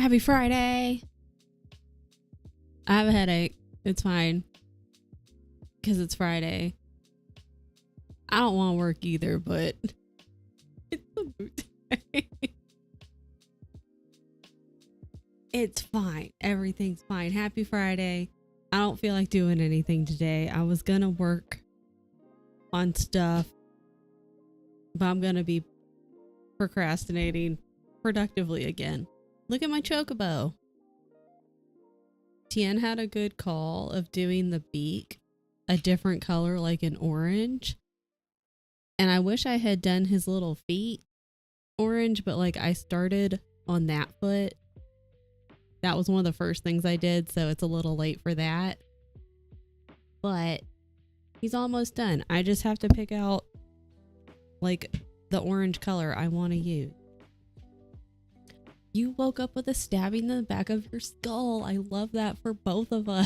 Happy Friday. I have a headache. It's fine. Because it's Friday. I don't want to work either, but it's a mood day. It's fine. Everything's fine. Happy Friday. I don't feel like doing anything today. I was going to work on stuff, but I'm going to be procrastinating productively again. Look at my chocobo. Tien had a good call of doing the beak a different color, like an orange. And I wish I had done his little feet orange, but like I started on that foot. That was one of the first things I did, so it's a little late for that. But he's almost done. I just have to pick out like the orange color I want to use. You woke up with a stabbing in the back of your skull. I love that for both of us.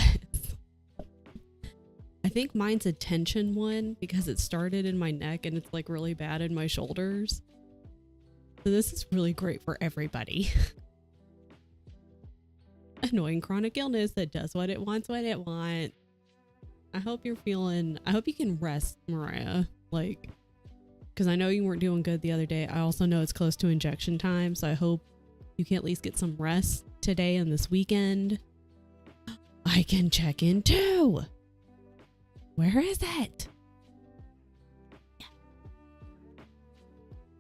I think mine's a tension one because it started in my neck and it's like really bad in my shoulders. So this is really great for everybody. Annoying chronic illness that does what it wants when it wants. I hope you can rest, Mariah. Like, because I know you weren't doing good the other day. I also know it's close to injection time, so I hope you can at least get some rest today and this weekend. I can check in too. Where is it?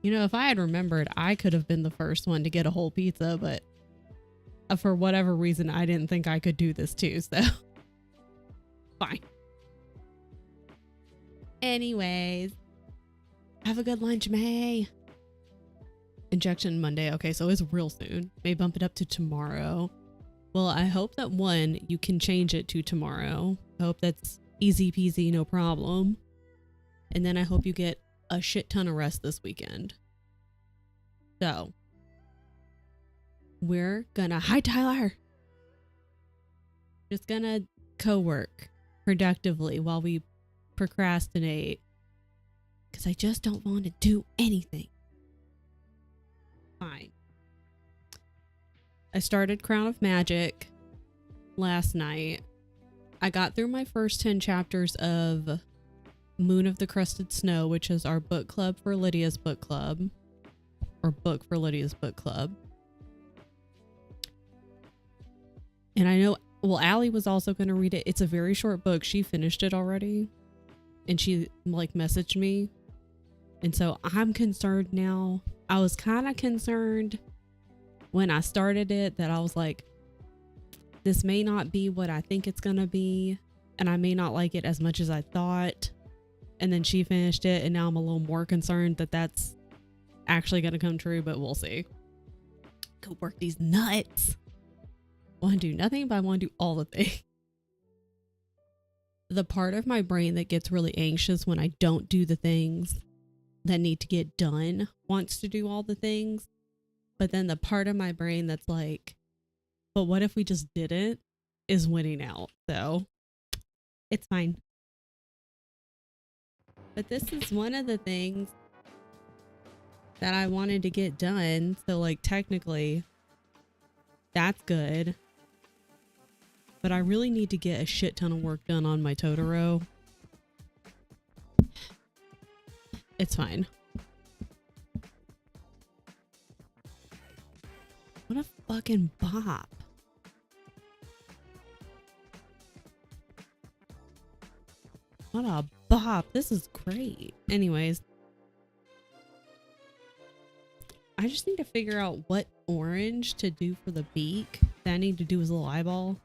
You know, if I had remembered, I could have been the first one to get a whole pizza, but for whatever reason, I didn't think I could do this too, so fine. Anyways, have a good lunch, May. Injection Monday. Okay, so it's real soon. May bump it up to tomorrow. Well, I hope that you can change it to tomorrow. I hope that's easy peasy, no problem. And then I hope you get a shit ton of rest this weekend. So we're gonna, hi Tyler, just gonna co-work productively while we procrastinate, because I just don't want to do anything. Fine. I started Crown of Magic last night. I got through my first 10 chapters of Moon of the Crusted Snow, which is our book club for Lydia's book club, or book for Lydia's book club. And I know, well, Allie was also going to read it. It's a very short book. She finished it already. And she like messaged me. And so I'm concerned now. I was kind of concerned when I started it that I was like, this may not be what I think it's going to be. And I may not like it as much as I thought. And then she finished it. And now I'm a little more concerned that that's actually going to come true. But we'll see. Go work these nuts. Want to do nothing, but I want to do all the things. The part of my brain that gets really anxious when I don't do the things that need to get done wants to do all the things. But then the part of my brain that's like, but what if we just didn't, is winning out. So it's fine. But this is one of the things that I wanted to get done. So like technically that's good. But I really need to get a shit ton of work done on my Totoro. It's fine. What a fucking bop. What a bop. This is great. Anyways. I just need to figure out what orange to do for the beak. That I need to do his little eyeball.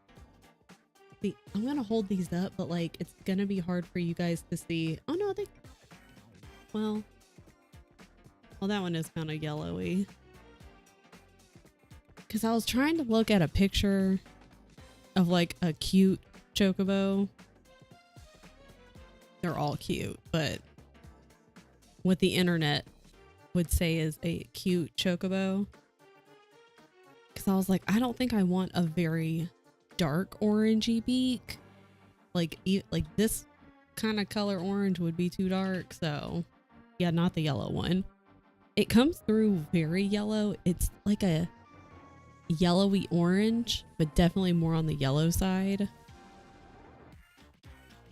See, I'm gonna hold these up, but like it's gonna be hard for you guys to see. Oh no, well that one is kind of yellowy. Because I was trying to look at a picture of like a cute chocobo. They're all cute, but what the internet would say is a cute chocobo. Because I was like, I don't think I want a very dark orangey beak. Like this kind of color orange would be too dark. So yeah, not the yellow one. It comes through very yellow. It's like a yellowy orange, but definitely more on the yellow side.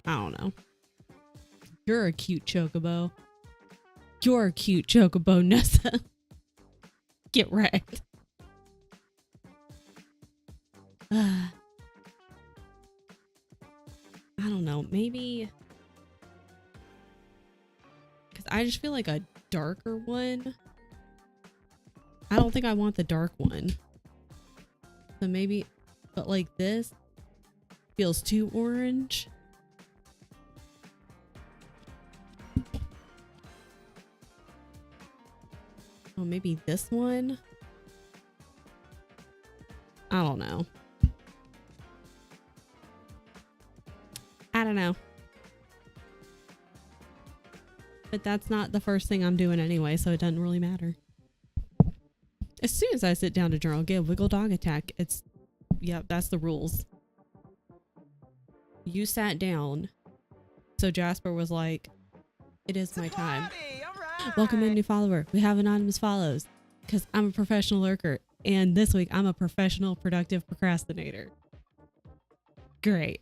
I don't know. You're a cute chocobo. You're a cute chocobo, Nessa. Get wrecked. I don't know. Maybe... because I just feel like a darker one. I don't think I want the dark one. So maybe... but like this feels too orange. Oh, maybe this one? I don't know. I don't know. But that's not the first thing I'm doing anyway, so it doesn't really matter. As soon as I sit down to journal, get a wiggle dog attack. It's... yep, that's the rules. You sat down. So Jasper was like, it is my time. Welcome in, new follower. We have anonymous follows because I'm a professional lurker, and this week I'm a professional productive procrastinator. Great.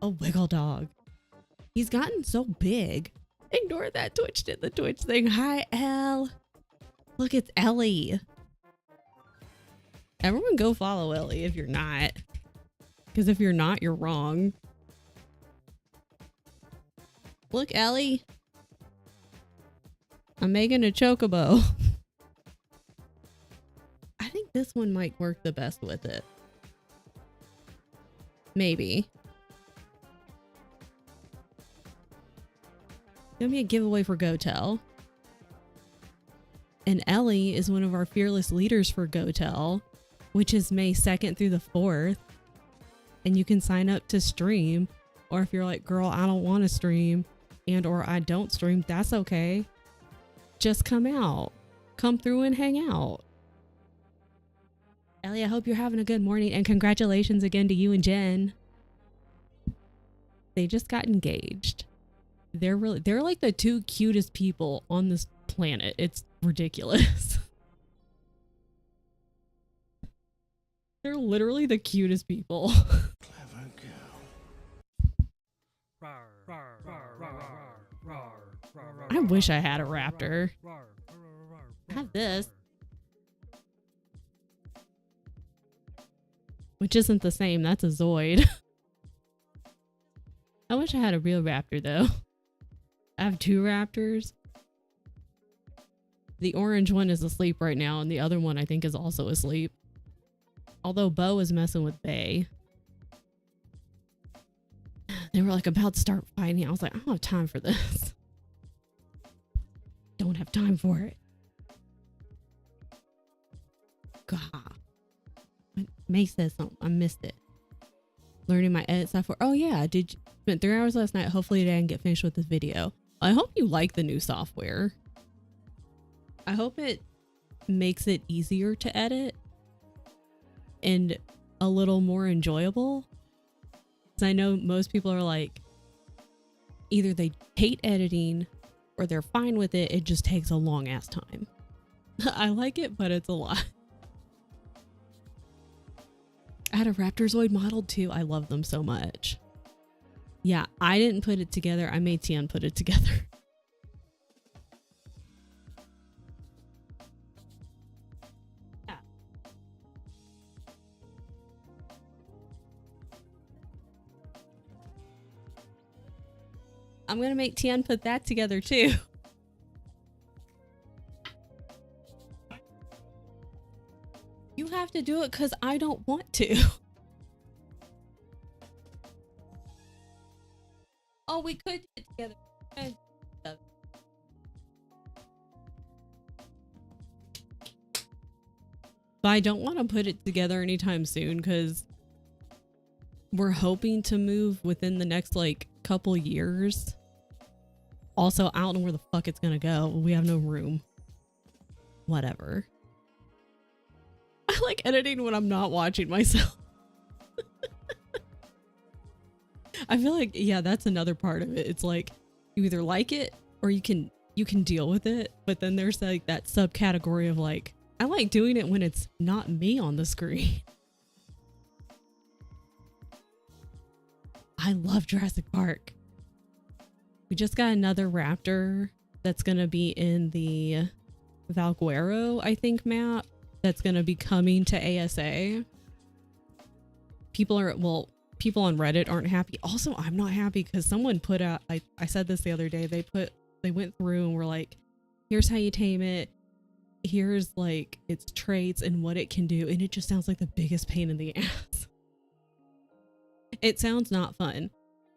A wiggle dog. He's gotten so big. Ignore that Twitch did the Twitch thing. Hi, Elle. Look, it's Ellie. Everyone go follow Ellie if you're not, because if you're not, you're wrong. Look, Ellie. I'm making a chocobo. I think this one might work the best with it. Maybe. Gonna be a giveaway for GoTel. And Ellie is one of our fearless leaders for GoTel, which is May 2nd through the 4th. And you can sign up to stream. Or if you're like, girl, I don't want to stream, and or I don't stream, that's okay. Just come out. Come through and hang out. Ellie, I hope you're having a good morning, and congratulations again to you and Jen. They just got engaged. They're like the two cutest people on this planet. It's ridiculous. They're literally the cutest people. Clever girl. I wish I had a raptor. I have this. Which isn't the same. That's a Zoid. I wish I had a real raptor though. I have two raptors. The orange one is asleep right now, and the other one I think is also asleep. Although Bo is messing with Bay. They were like about to start fighting. I was like, I don't have time for this. Don't have time for it. God. May says something. I missed it. Learning my edit software. Oh yeah, spent 3 hours last night. Hopefully today I can get finished with this video. I hope you like the new software. I hope it makes it easier to edit and a little more enjoyable. Because I know most people are like, either they hate editing or they're fine with it. It just takes a long ass time. I like it, but it's a lot. I had a Raptorzoid modeled too. I love them so much. Yeah, I didn't put it together. I made Tian put it together. Yeah. I'm gonna make Tian put that together too. You have to do it because I don't want to. Oh, we could do it together. But I don't want to put it together anytime soon because we're hoping to move within the next like couple years. Also, I don't know where the fuck it's gonna go. We have no room. Whatever. I like editing when I'm not watching myself. I feel like, yeah, that's another part of it. It's like you either like it or you can deal with it, but then there's like that subcategory of like, I like doing it when it's not me on the screen. I love Jurassic Park. We just got another raptor that's going to be in the Valguero, I think, map that's going to be coming to ASA. People on Reddit aren't happy. Also, I'm not happy because someone put out, I said this the other day, they went through and were like, here's how you tame it. Here's like its traits and what it can do. And it just sounds like the biggest pain in the ass. It sounds not fun.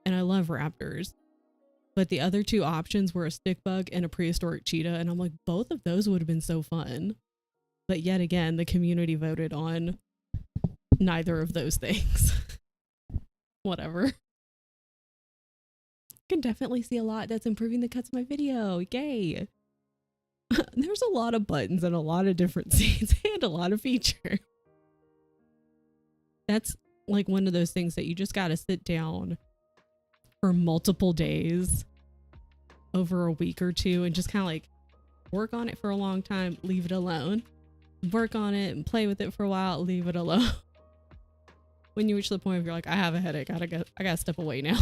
And I love raptors. But the other two options were a stick bug and a prehistoric cheetah. And I'm like, both of those would have been so fun. But yet again, the community voted on neither of those things. Whatever. Can definitely see a lot that's improving the cuts of my video. Yay. There's a lot of buttons and a lot of different scenes and a lot of features. That's like one of those things that you just got to sit down for multiple days over a week or two and just kind of like work on it for a long time, leave it alone. Work on it and play with it for a while, leave it alone. When you reach the point where you're like, I have a headache, I gotta step away now.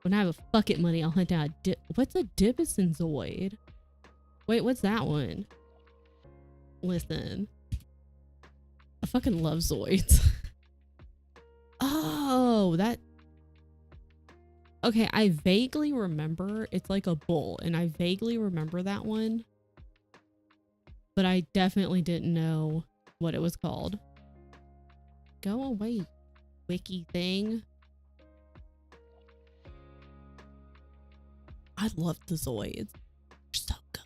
When I have a bucket money, I'll hunt down a dip. What's a Dibisinzoid? Wait, what's that one? Listen. I fucking love Zoids. Oh, that... Okay, I vaguely remember. It's like a bull, and I vaguely remember that one. But I definitely didn't know what it was called. Go away, wiki thing. I love the Zoids. They're so good.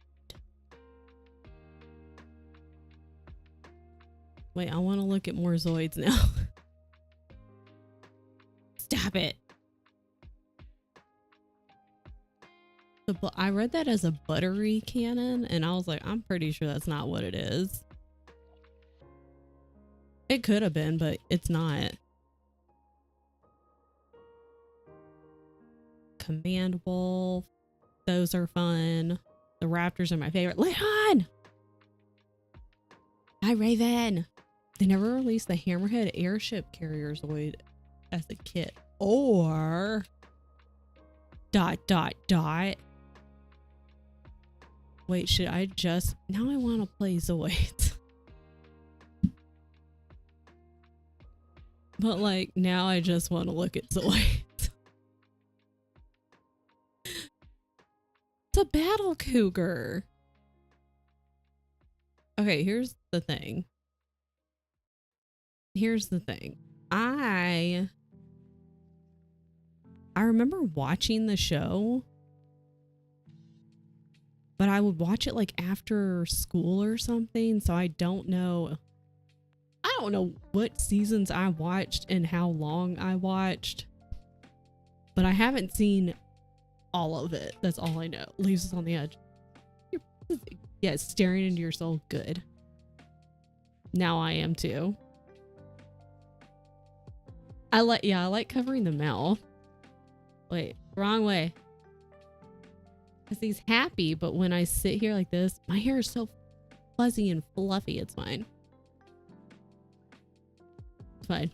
Wait, I want to look at more Zoids now. Stop it. I read that as a buttery cannon, and I was like, I'm pretty sure that's not what it is. It could have been, but it's not. Command Wolf. Those are fun. The raptors are my favorite. Leon! Hi, Raven. They never released the Hammerhead airship carrier Zoid as a kit. Or... ... Wait, should I just... Now I want to play Zoids. But like, now I just want to look at Zoids. It's a battle cougar. Okay, here's the thing. I remember watching the show, but I would watch it like after school or something, so I don't know what seasons I watched and how long I watched, but I haven't seen all of it. That's all I know. Leaves us on the edge. Yeah, staring into your soul. Good. Now I am too. I like covering the mouth. Wait, wrong way. Because he's happy, but when I sit here like this, my hair is so fuzzy and fluffy. It's fine. It's fine.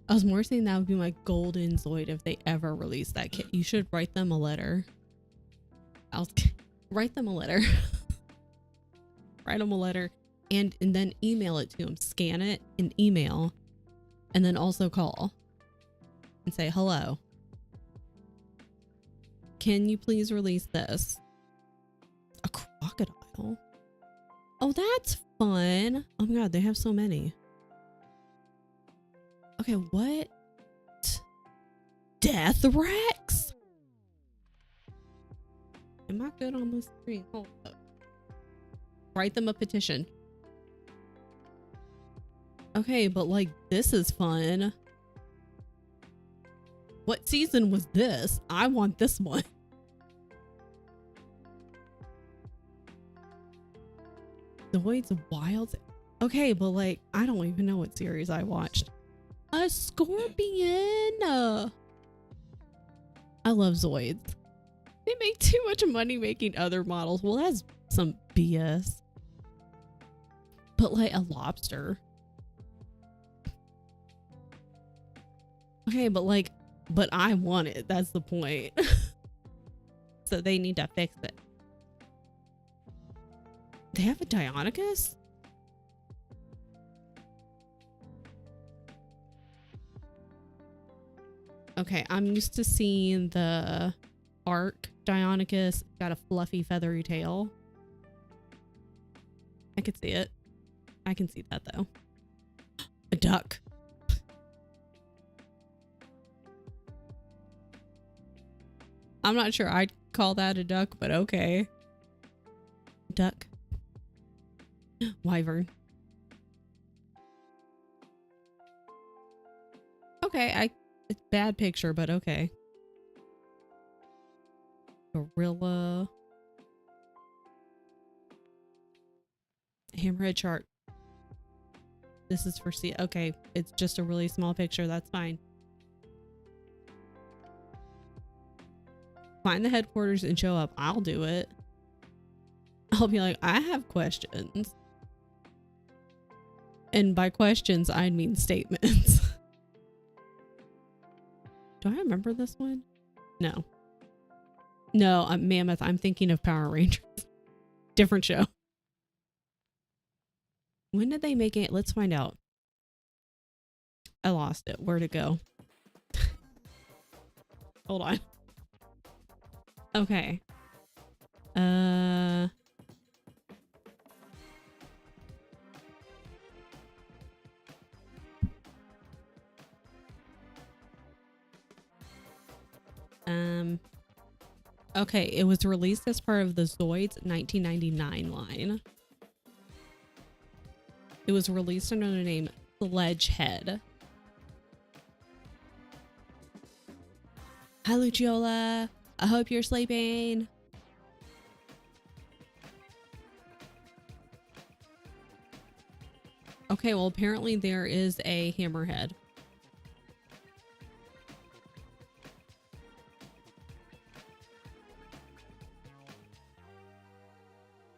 I was more saying that would be my golden Zoid if they ever release that kit. You should write them a letter. I'll write them a letter. Write them a letter and then email it to them. Scan it and email, and then also call and say, hello. Can you please release this? A crocodile? Oh, that's fun. Oh my god, they have so many. Okay, what? Death Rex? Am I good on this screen? Hold up. Write them a petition. Okay, but like, this is fun. What season was this? I want this one. Zoids Wilds. Okay, but like, I don't even know what series I watched. A scorpion. I love Zoids. They make too much money making other models. Well, that's some BS. But like a lobster. Okay, but like, but I want it. That's the point. So they need to fix it. They have a Deinonychus? Okay, I'm used to seeing the Arc Deinonychus. Got a fluffy, feathery tail. I could see it. I can see that though. A duck. I'm not sure I'd call that a duck, but okay. Duck. Wyvern. Okay, it's a bad picture, but okay. Gorilla. Hammerhead shark. This is for C. Okay, it's just a really small picture. That's fine. Find the headquarters and show up. I'll do it. I'll be like, I have questions. And by questions, I mean statements. Do I remember this one? No. No, Mammoth. I'm thinking of Power Rangers. Different show. When did they make it? Let's find out. I lost it. Where'd it go? Hold on. Okay. Okay, it was released as part of the Zoids 1999 line. It was released under the name Sledgehead. Hi, Luciola. I hope you're sleeping. Okay, well, apparently there is a hammerhead.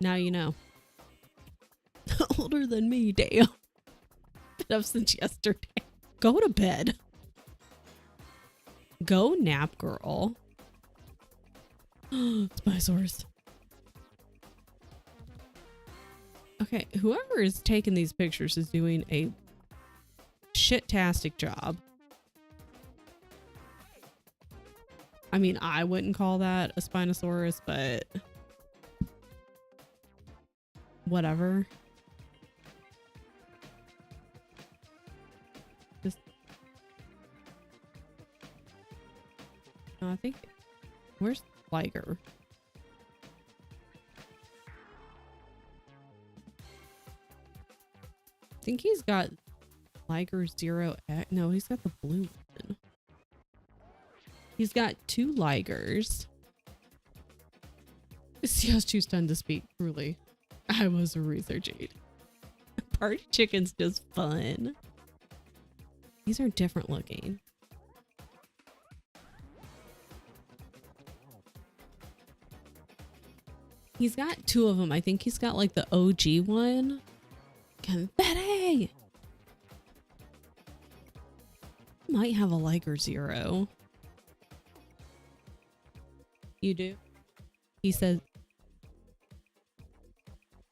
Now you know. Older than me, damn. Been up since yesterday. Go to bed. Go nap, girl. Spinosaurus. Okay, whoever is taking these pictures is doing a shit-tastic job. I mean, I wouldn't call that a Spinosaurus, but whatever. Just, no, I think, where's Liger? I think he's got Liger 0X. No, he's got the blue one. He's got 2 Ligers. CO's too stunned to speak, truly. I was researching. Party chicken's just fun. These are different looking. He's got 2 of them. I think he's got like the OG one. Confetti! Might have a Liger 0. You do? He says.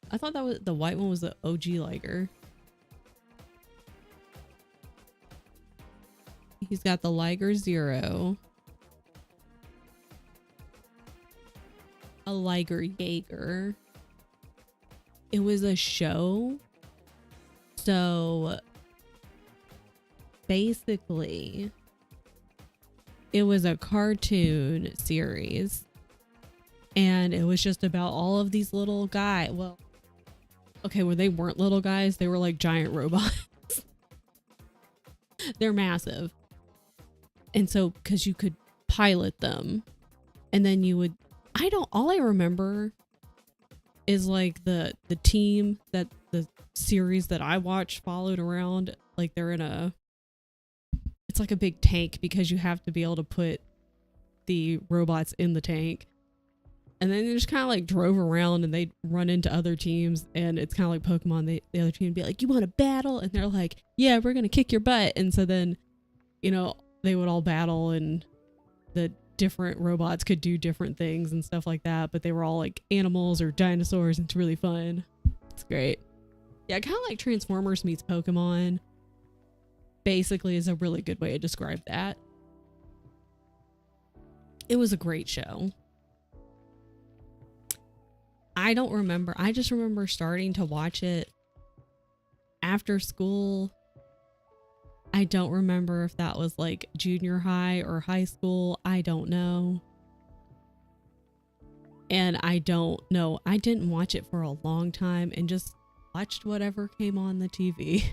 I thought that was the white one was the OG Liger. He's got the Liger 0. A Liger Jaeger. It was a show. So basically it was a cartoon series and it was just about all of these little guys. Well, okay, well, they weren't little guys. They were like giant robots. They're massive. And so, cause you could pilot them and then you would, all I remember is like the team that the series that I watched followed around. Like they're in it's like a big tank because you have to be able to put the robots in the tank. And then they just kind of like drove around and they'd run into other teams. And it's kind of like Pokemon. The other team would be like, you want to battle? And they're like, yeah, we're going to kick your butt. And so then, you know, they would all battle and the different robots could do different things and stuff like that. But they were all like animals or dinosaurs. It's really fun. It's great. Yeah, kind of like Transformers meets Pokemon. Basically is a really good way to describe that. It was a great show. I don't remember. I just remember starting to watch it after school. I don't remember if that was like junior high or high school. I don't know. And I don't know. I didn't watch it for a long time and just watched whatever came on the TV.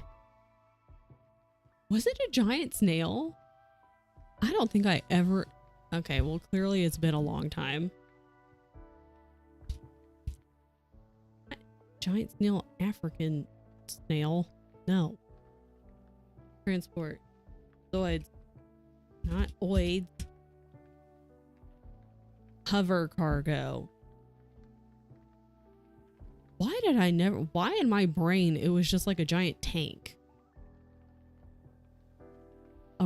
Was it a giant snail? I don't think I ever... Okay, well, clearly it's been a long time. Giant snail, African snail. No. Transport. Zoids. Not oids. Hover cargo. Why in my brain it was just like a giant tank?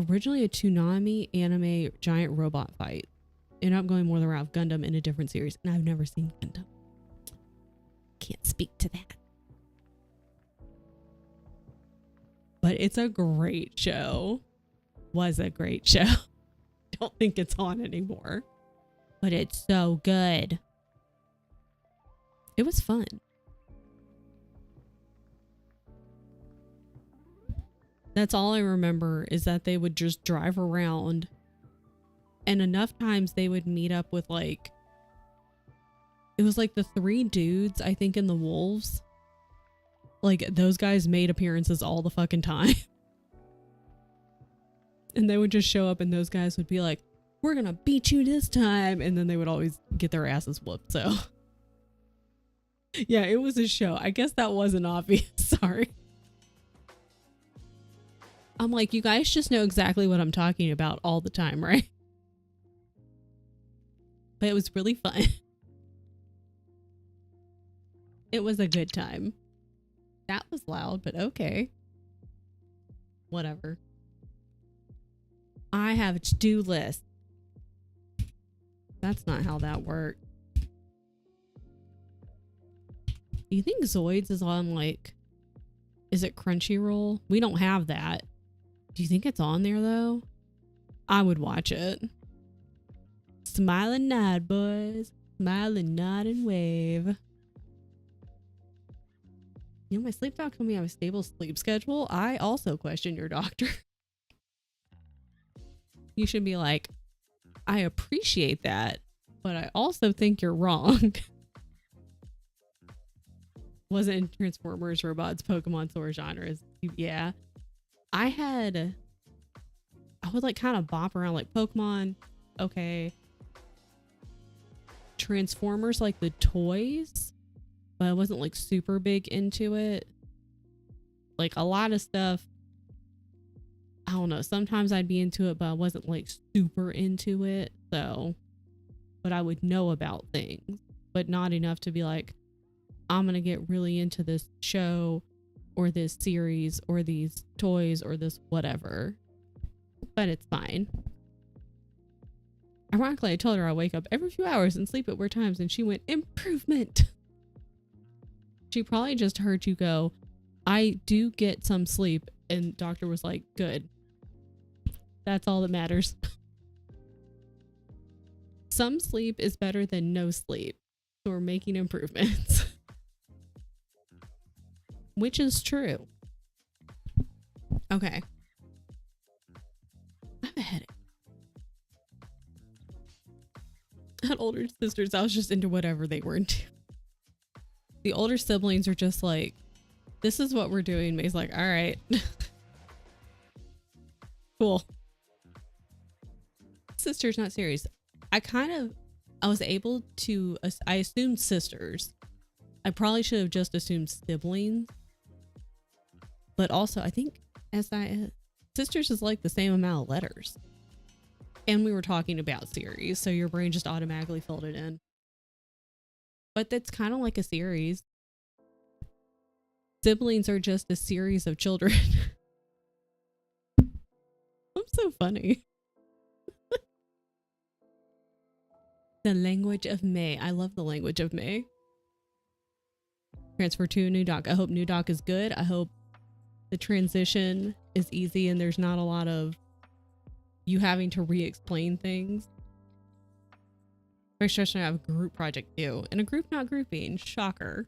Originally a Toonami anime giant robot fight. Ended up going more the route of Gundam in a different series. And I've never seen Gundam. Can't speak to that. But it's a great show. Was a great show. Don't think it's on anymore. But it's so good. It was fun. That's all I remember is that they would just drive around. And enough times they would meet up with like... It was like the 3 dudes, I think, in the Wolves. Like, those guys made appearances all the fucking time. And they would just show up and those guys would be like, we're gonna beat you this time. And then they would always get their asses whooped, so. Yeah, it was a show. I guess that wasn't obvious. Sorry. I'm like, you guys just know exactly what I'm talking about all the time, right? But it was really fun. It was a good time. That was loud, but okay. Whatever. I have a to-do list. That's not how that worked. Do you think Zoids is on like... Is it Crunchyroll? We don't have that. Do you think it's on there though? I would watch it. Smile and nod, boys. Smile and nod and wave. You know, my sleep doc told me I have a stable sleep schedule. I also question your doctor. You should be like, I appreciate that, but I also think you're wrong. Wasn't Transformers, robots, Pokemon, sort genres. Yeah. I would like kind of bop around like Pokemon. Okay. Transformers, like the toys. But I wasn't like super big into it. Like a lot of stuff, I don't know. Sometimes I'd be into it, but I wasn't like super into it. So, but I would know about things, but not enough to be like, I'm going to get really into this show or this series or these toys or this whatever. But it's fine. Ironically, I told her I wake up every few hours and sleep at weird times, and she went, improvement. She probably just heard you go, I do get some sleep. And doctor was like, good. That's all that matters. Some sleep is better than no sleep. So we're making improvements. Which is true. Okay. I have a headache. I had older sisters. I was just into whatever they were into. The older siblings are just like, this is what we're doing. May's like, all right. Cool. Sisters, not series. I was able to, I assumed sisters. I probably should have just assumed siblings. But also, I think sisters is like the same amount of letters. And we were talking about series, so your brain just automatically filled it in. But that's kind of like a series. Siblings are just a series of children. I'm so funny. The language of May. I love the language of May. Transfer to a new doc. I hope new doc is good. I hope the transition is easy and there's not a lot of you having to re-explain things. Especially I have a group project due. And a group not grouping. Shocker.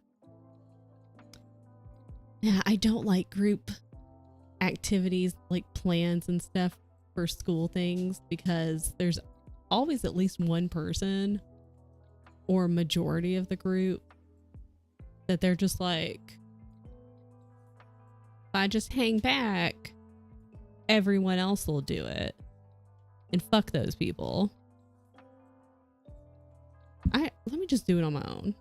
Yeah, I don't like group activities like plans and stuff for school things because there's always at least one person or majority of the group that they're just like, if I just hang back, everyone else will do it. And fuck those people. Let me just do it on my own.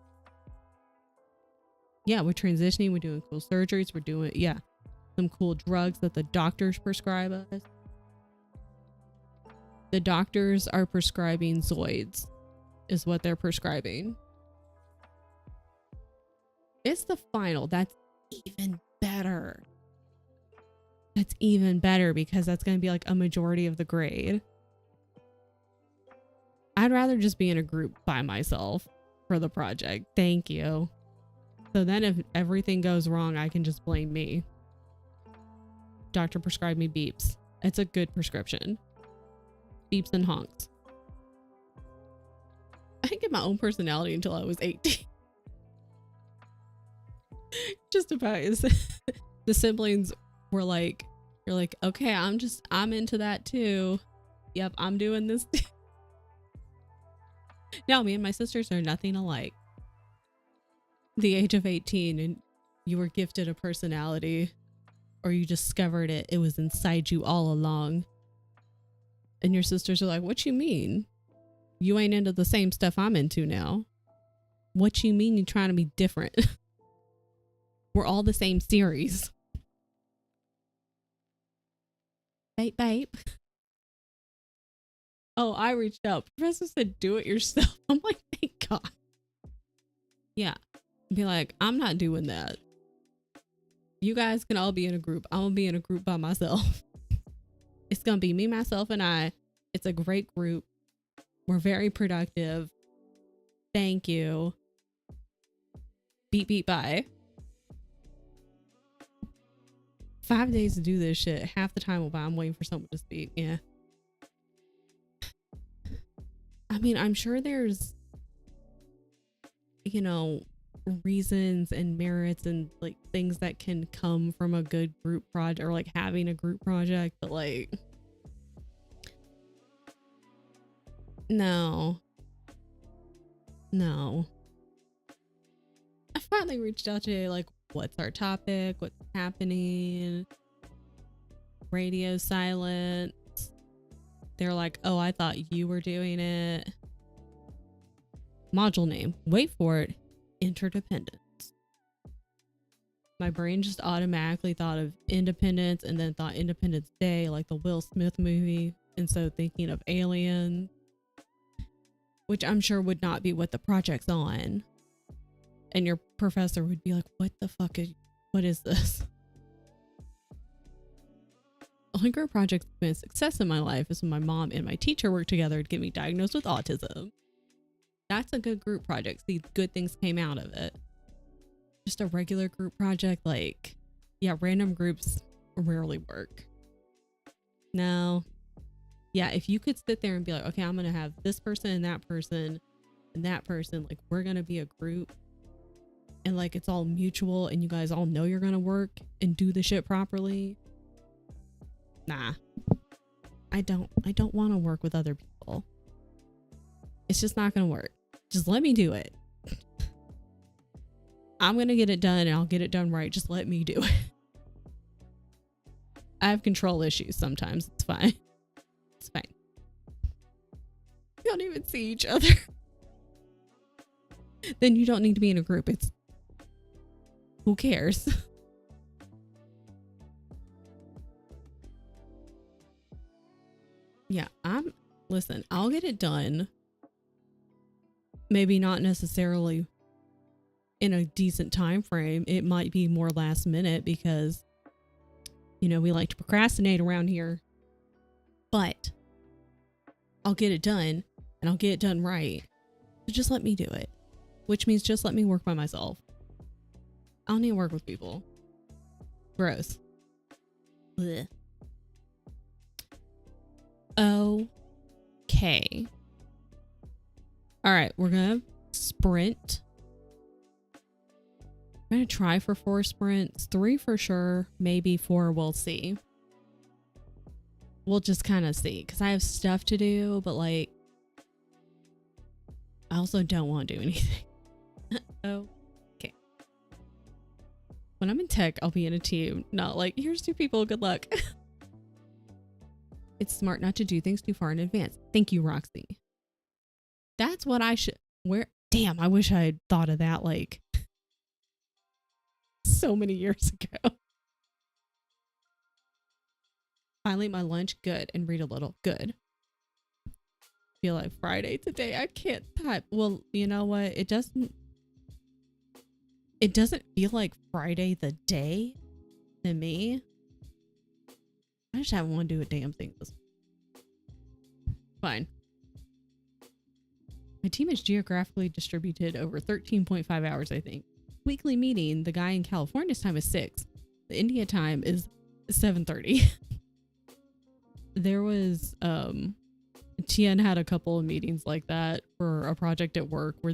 Yeah, we're transitioning, we're doing cool surgeries, we're doing, yeah, some cool drugs that the doctors prescribe us. The doctors are prescribing Zoids, is what they're prescribing. It's the final. That's even better. That's even better because that's going to be like a majority of the grade. I'd rather just be in a group by myself for the project. Thank you. So then if everything goes wrong, I can just blame me. Doctor prescribed me beeps. It's a good prescription. Beeps and honks. I didn't get my own personality until I was 18. Just about the siblings were like, you're like, okay, I'm into that too. Yep, I'm doing this too. No, me and my sisters are nothing alike. The age of 18 and you were gifted a personality or you discovered it was inside you all along. And your sisters are like, what you mean? You ain't into the same stuff I'm into now. What you mean you're trying to be different? We're all the same series. Babe, babe. Oh, I reached out. Professor said, do it yourself. I'm like, thank God. Yeah. Be like, I'm not doing that. You guys can all be in a group. I'm gonna be in a group by myself. It's gonna be me, myself, and I. It's a great group. We're very productive. Thank you. Beep, beep, bye. 5 days to do this shit. Half the time I'm waiting for someone to speak. Yeah. I mean, I'm sure there's, you know, reasons and merits and like things that can come from a good group project or like having a group project, but like, no. I finally reached out today, like, what's our topic? What's happening? Radio silence. They're like, oh, I thought you were doing it. Module name. Wait for it. Interdependence. My brain just automatically thought of Independence and then thought Independence Day, like the Will Smith movie. And so thinking of Alien, which I'm sure would not be what the project's on. And your professor would be like, what the fuck what is this? The only group project that's been a success in my life is when my mom and my teacher worked together to get me diagnosed with autism. That's a good group project. See, good things came out of it. Just a regular group project, like, yeah, random groups rarely work. No. Yeah, if you could sit there and be like, okay, I'm going to have this person and that person and that person, like, we're going to be a group and like it's all mutual and you guys all know you're going to work and do the shit properly. Nah. I don't want to work with other people. It's just not going to work. Just let me do it. I'm going to get it done and I'll get it done right. Just let me do it. I have control issues sometimes. It's fine. It's fine. We don't even see each other. Then you don't need to be in a group. It's who cares? Yeah, listen, I'll get it done. Maybe not necessarily in a decent time frame. It might be more last minute because, you know, we like to procrastinate around here. But I'll get it done, and I'll get it done right. So just let me do it. Which means just let me work by myself. I don't need to work with people. Gross. Blech. Okay. All right, we're gonna sprint. I'm gonna try for 4 sprints, 3 for sure, maybe 4, we'll see. We'll just kind of see, because I have stuff to do, but like, I also don't want to do anything. Oh, okay. When I'm in tech, I'll be in a team, not like, here's 2 people, good luck. It's smart not to do things too far in advance. Thank you, Roxy. That's what I should, damn, I wish I had thought of that like so many years ago. Finally, my lunch, good, and read a little, good. Feel like Friday today, I can't type. Well, you know what? It doesn't feel like Friday the day to me. I just haven't want to do a damn thing this fine. My team is geographically distributed over 13.5 hours, I think. Weekly meeting, the guy in California's time is 6. The India time is 7:30. There was Tien had a couple of meetings like that for a project at work where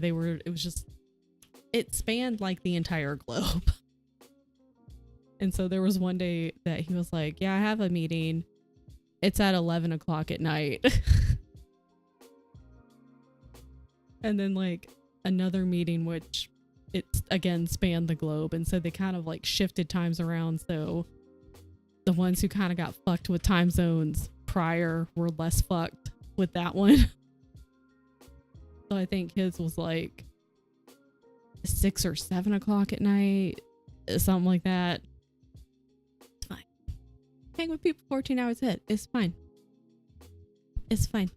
it spanned like the entire globe. And so there was one day that he was like, yeah, I have a meeting. It's at 11 o'clock at night. And then like another meeting, which it's again spanned the globe. And so they kind of like shifted times around. So the ones who kind of got fucked with time zones prior were less fucked with that one. So I think his was like 6 or 7 o'clock at night, something like that. It's fine. Hang with people 14 hours ahead. It's fine. It's fine.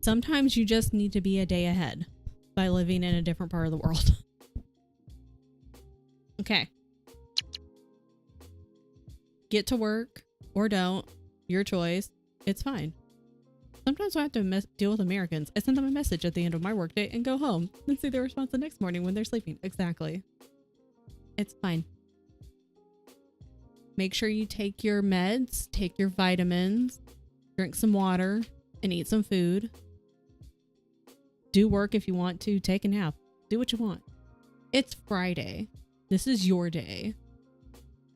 Sometimes you just need to be a day ahead by living in a different part of the world. Okay. Get to work or don't. Your choice. It's fine. Sometimes I have to deal with Americans. I send them a message at the end of my workday and go home and see their response the next morning when they're sleeping. Exactly. It's fine. Make sure you take your meds, take your vitamins, drink some water, and eat some food. Do work if you want to. Take a nap. Do what you want. It's Friday. This is your day.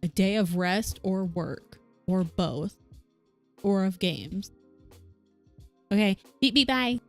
A day of rest or work or both or of games. Okay. Beep, beep, bye.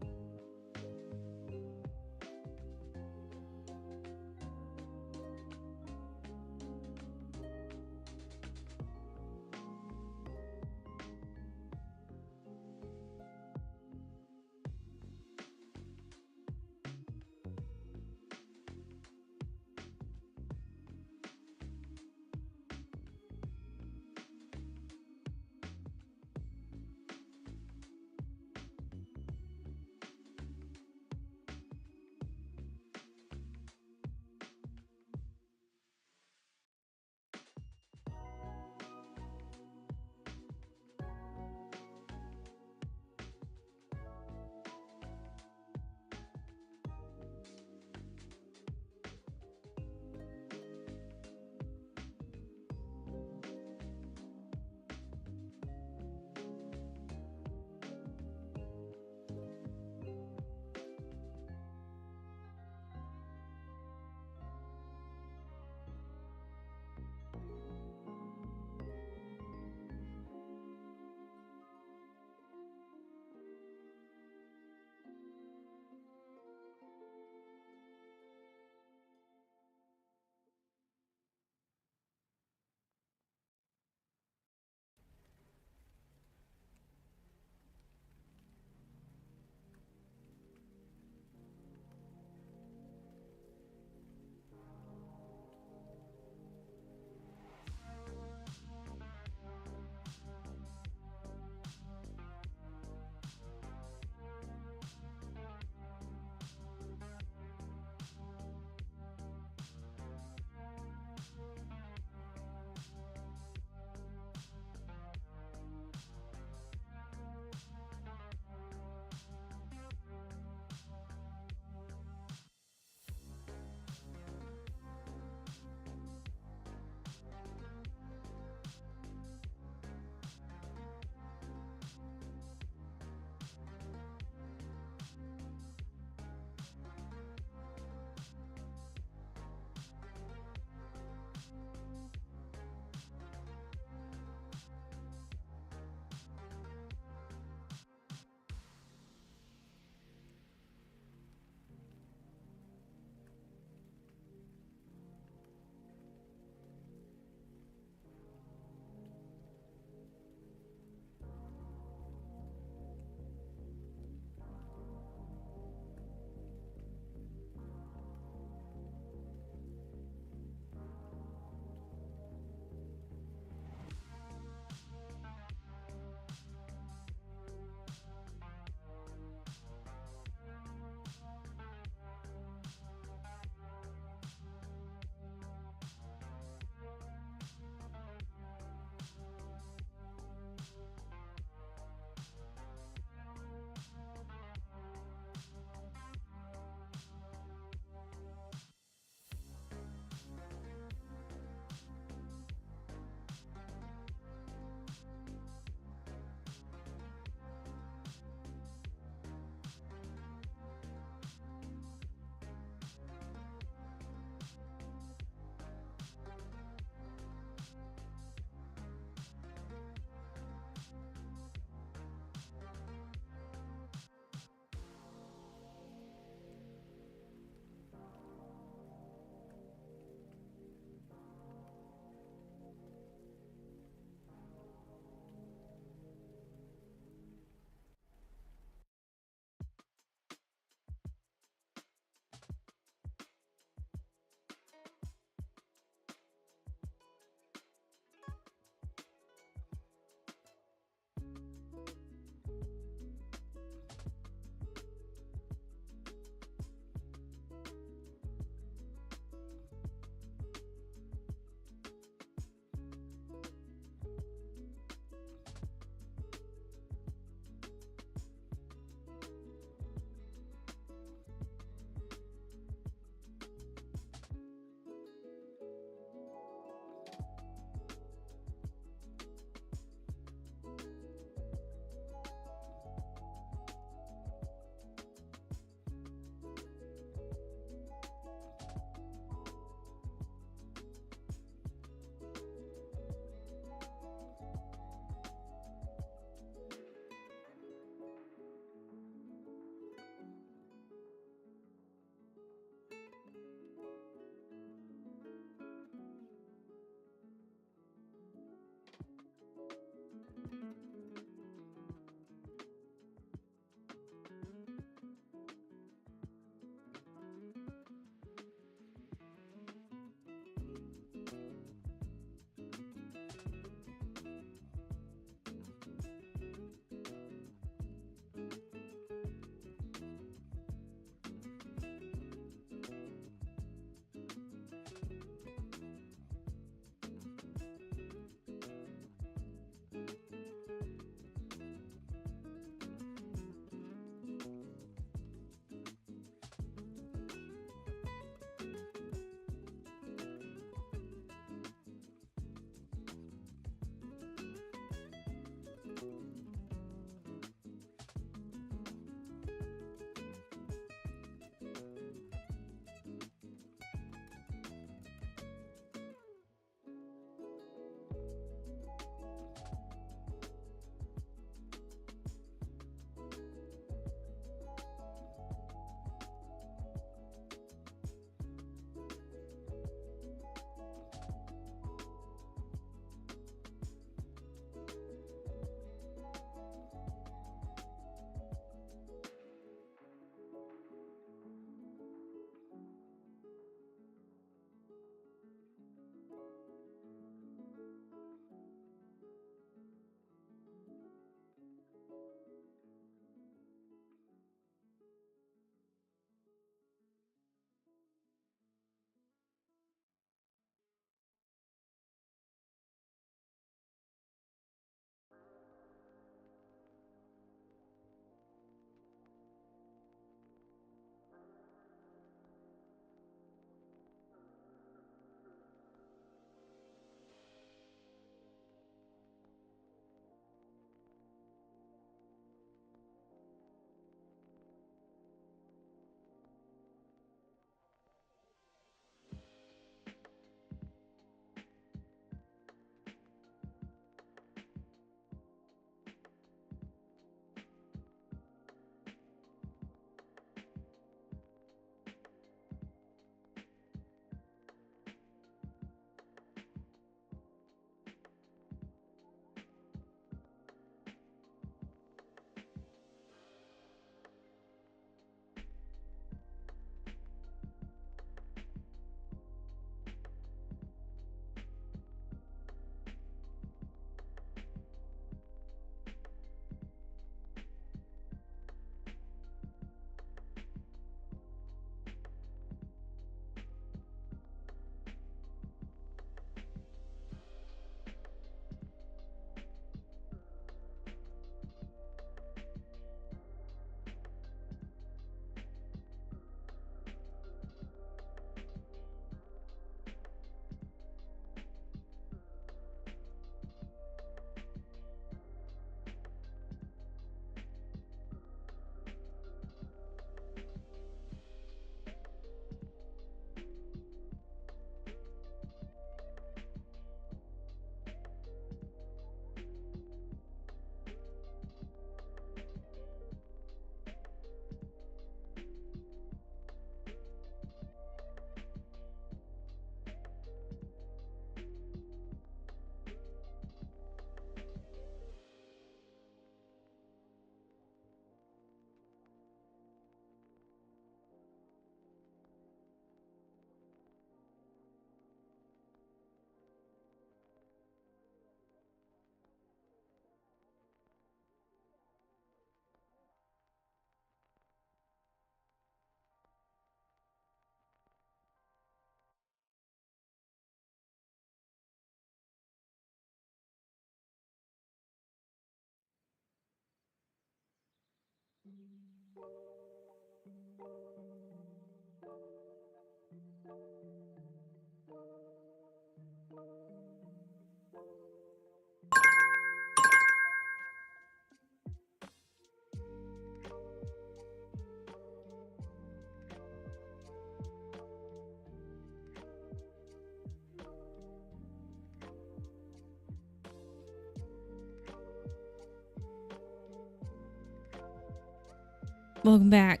Welcome back.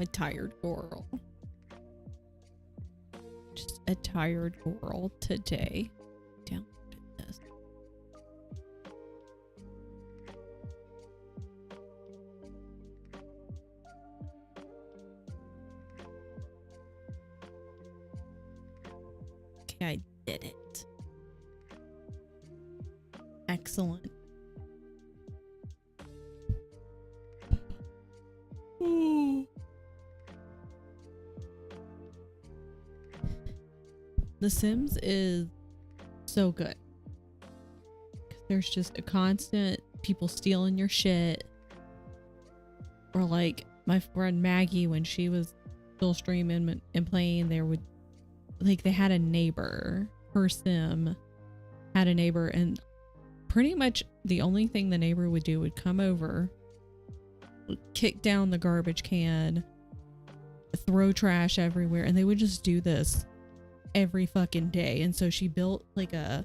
A tired girl. Just a tired girl today. Downloaded this. Okay, I did it. Excellent. The Sims is so good. There's just a constant people stealing your shit. Or like my friend Maggie, when she was still streaming and playing, they had a neighbor. Her Sim had a neighbor, and pretty much the only thing the neighbor would do would come over, kick down the garbage can, throw trash everywhere, and they would just do this every fucking day. And so she built like a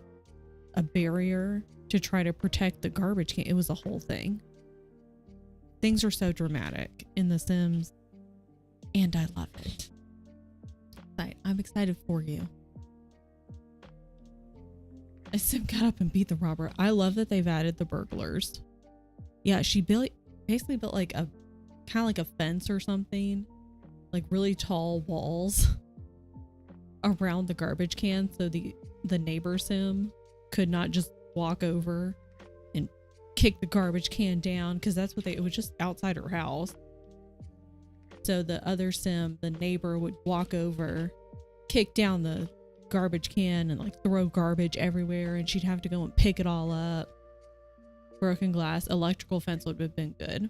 barrier to try to protect the garbage can. It was a whole thing. Things are so dramatic in The Sims, and I love it. I'm excited for you. A Sim got up and beat the robber. I love that they've added the burglars. Yeah, she basically built like a kind of like a fence or something, like really tall walls around the garbage can, so the neighbor Sim could not just walk over and kick the garbage can down, because that's what it was, just outside her house. So the other Sim, the neighbor, would walk over, kick down the garbage can, and like throw garbage everywhere, and she'd have to go and pick it all up. Broken glass. Electrical fence would have been good.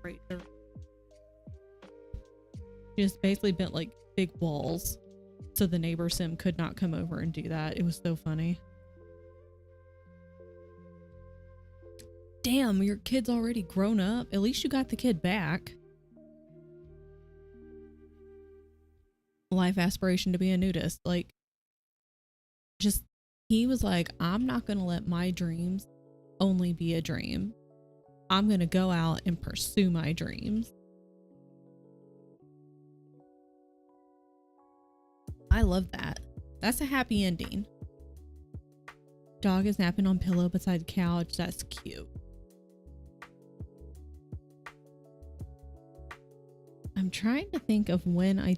Right there. She just basically built like big walls so the neighbor Sim could not come over and do that. It was so funny. Damn, your kid's already grown up. At least you got the kid back. Life aspiration to be a nudist. Like, just, he was like, I'm not going to let my dreams only be a dream. I'm going to go out and pursue my dreams. I love that. That's a happy ending. Dog is napping on pillow beside the couch. That's cute. I'm trying to think of when I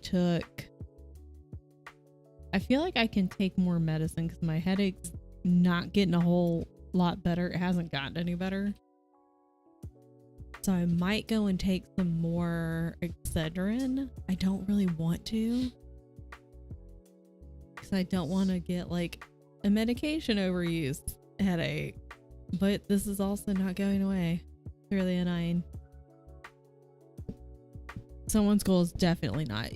feel like I can take more medicine because my headache's not getting a whole lot better. It hasn't gotten any better. So I might go and take some more Excedrin. I don't really want to, because I don't want to get like a medication overuse headache. But this is also not going away. It's really annoying. Someone's goal is definitely not.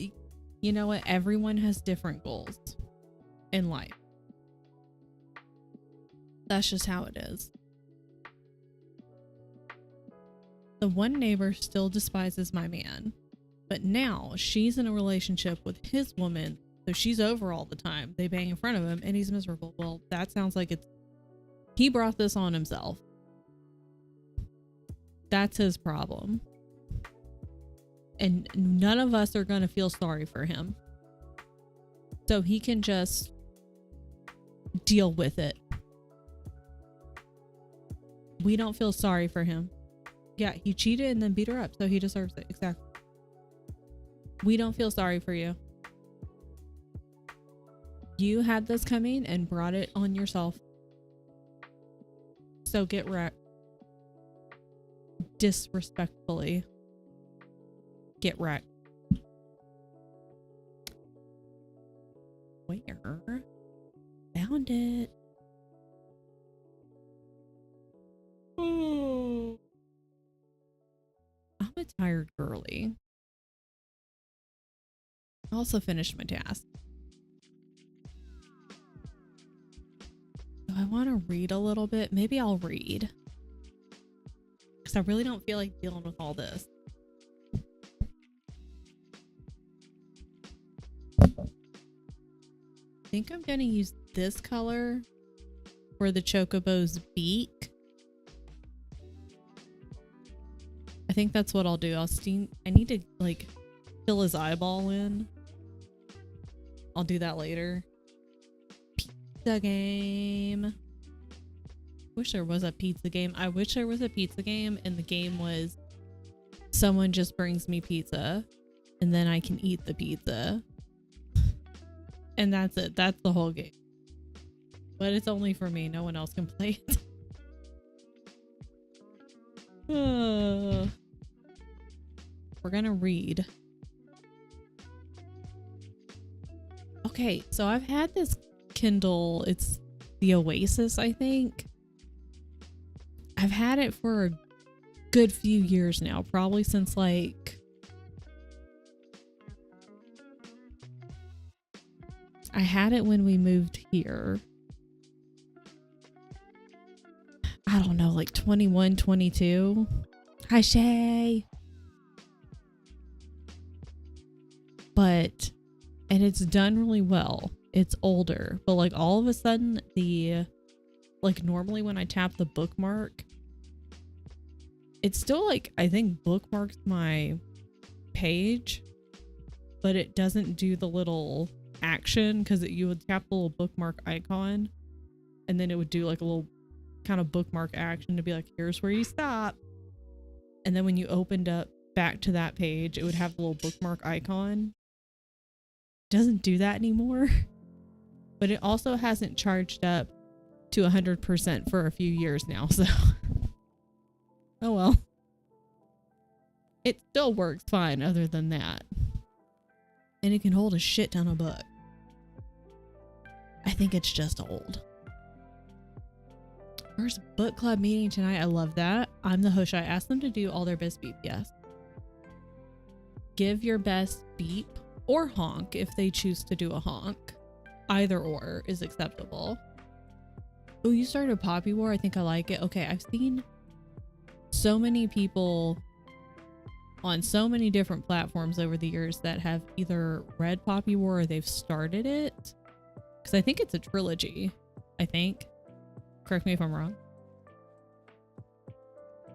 You know what? Everyone has different goals in life. That's just how it is. The one neighbor still despises my man, but now she's in a relationship with his woman, so she's over all the time. They bang in front of him and he's miserable. Well, that sounds like he brought this on himself. That's his problem. And none of us are going to feel sorry for him. So he can just deal with it. We don't feel sorry for him. Yeah, he cheated and then beat her up, so he deserves it. Exactly. We don't feel sorry for you. You had this coming and brought it on yourself. So get wrecked. Disrespectfully. Get wrecked. Where? Found it. Oh. I'm a tired girly. I also finished my task. Do I want to read a little bit? Maybe I'll read. Because I really don't feel like dealing with all this. I think I'm going to use this color for the chocobo's beak. I think that's what I'll do. I need to like fill his eyeball in. I'll do that later. Pizza game. Wish there was a pizza game. I wish there was a pizza game and the game was someone just brings me pizza and then I can eat the pizza. And that's it. That's the whole game. But it's only for me. No one else can play it. We're gonna read. Okay, so I've had this Kindle. It's the Oasis, I think. I've had it for a good few years now, probably since like I had it when we moved here. I don't know, like 21, 22. Hi, Shay. And it's done really well. It's older, but like all of a sudden like normally when I tap the bookmark, it's still like, I think bookmarks my page, but it doesn't do the little action because you would tap the little bookmark icon and then it would do like a little kind of bookmark action to be like, here's where you stop. And then when you opened up back to that page, it would have the little bookmark icon. Doesn't do that anymore. But it also hasn't charged up to 100% for a few years now, so oh well. It still works fine other than that. And it can hold a shit ton of book. I think it's just old. First book club meeting tonight. I love that. I'm the host. I asked them to do all their best beep. Yes. Give your best beep or honk if they choose to do a honk. Either or is acceptable. Oh, you started Poppy War? I think I like it. Okay, I've seen so many people on so many different platforms over the years that have either read Poppy War or they've started it. Because I think it's a trilogy. I think. Correct me if I'm wrong.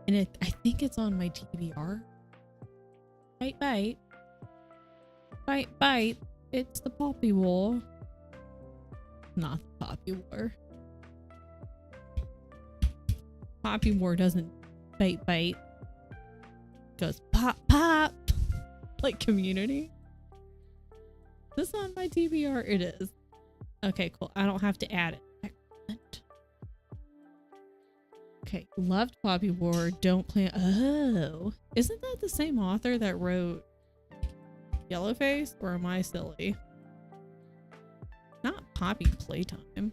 And I think it's on my TBR. Bite, bite. Bite, bite. It's the Poppy War. Not the Poppy War. Poppy War doesn't bite, bite. It goes pop, pop. Like Community. Is this on my TBR? It is. Okay, cool. I don't have to add it. Excellent. Okay, loved Poppy War. Don't plan. Oh, isn't that the same author that wrote Yellowface? Or am I silly? Not Poppy Playtime.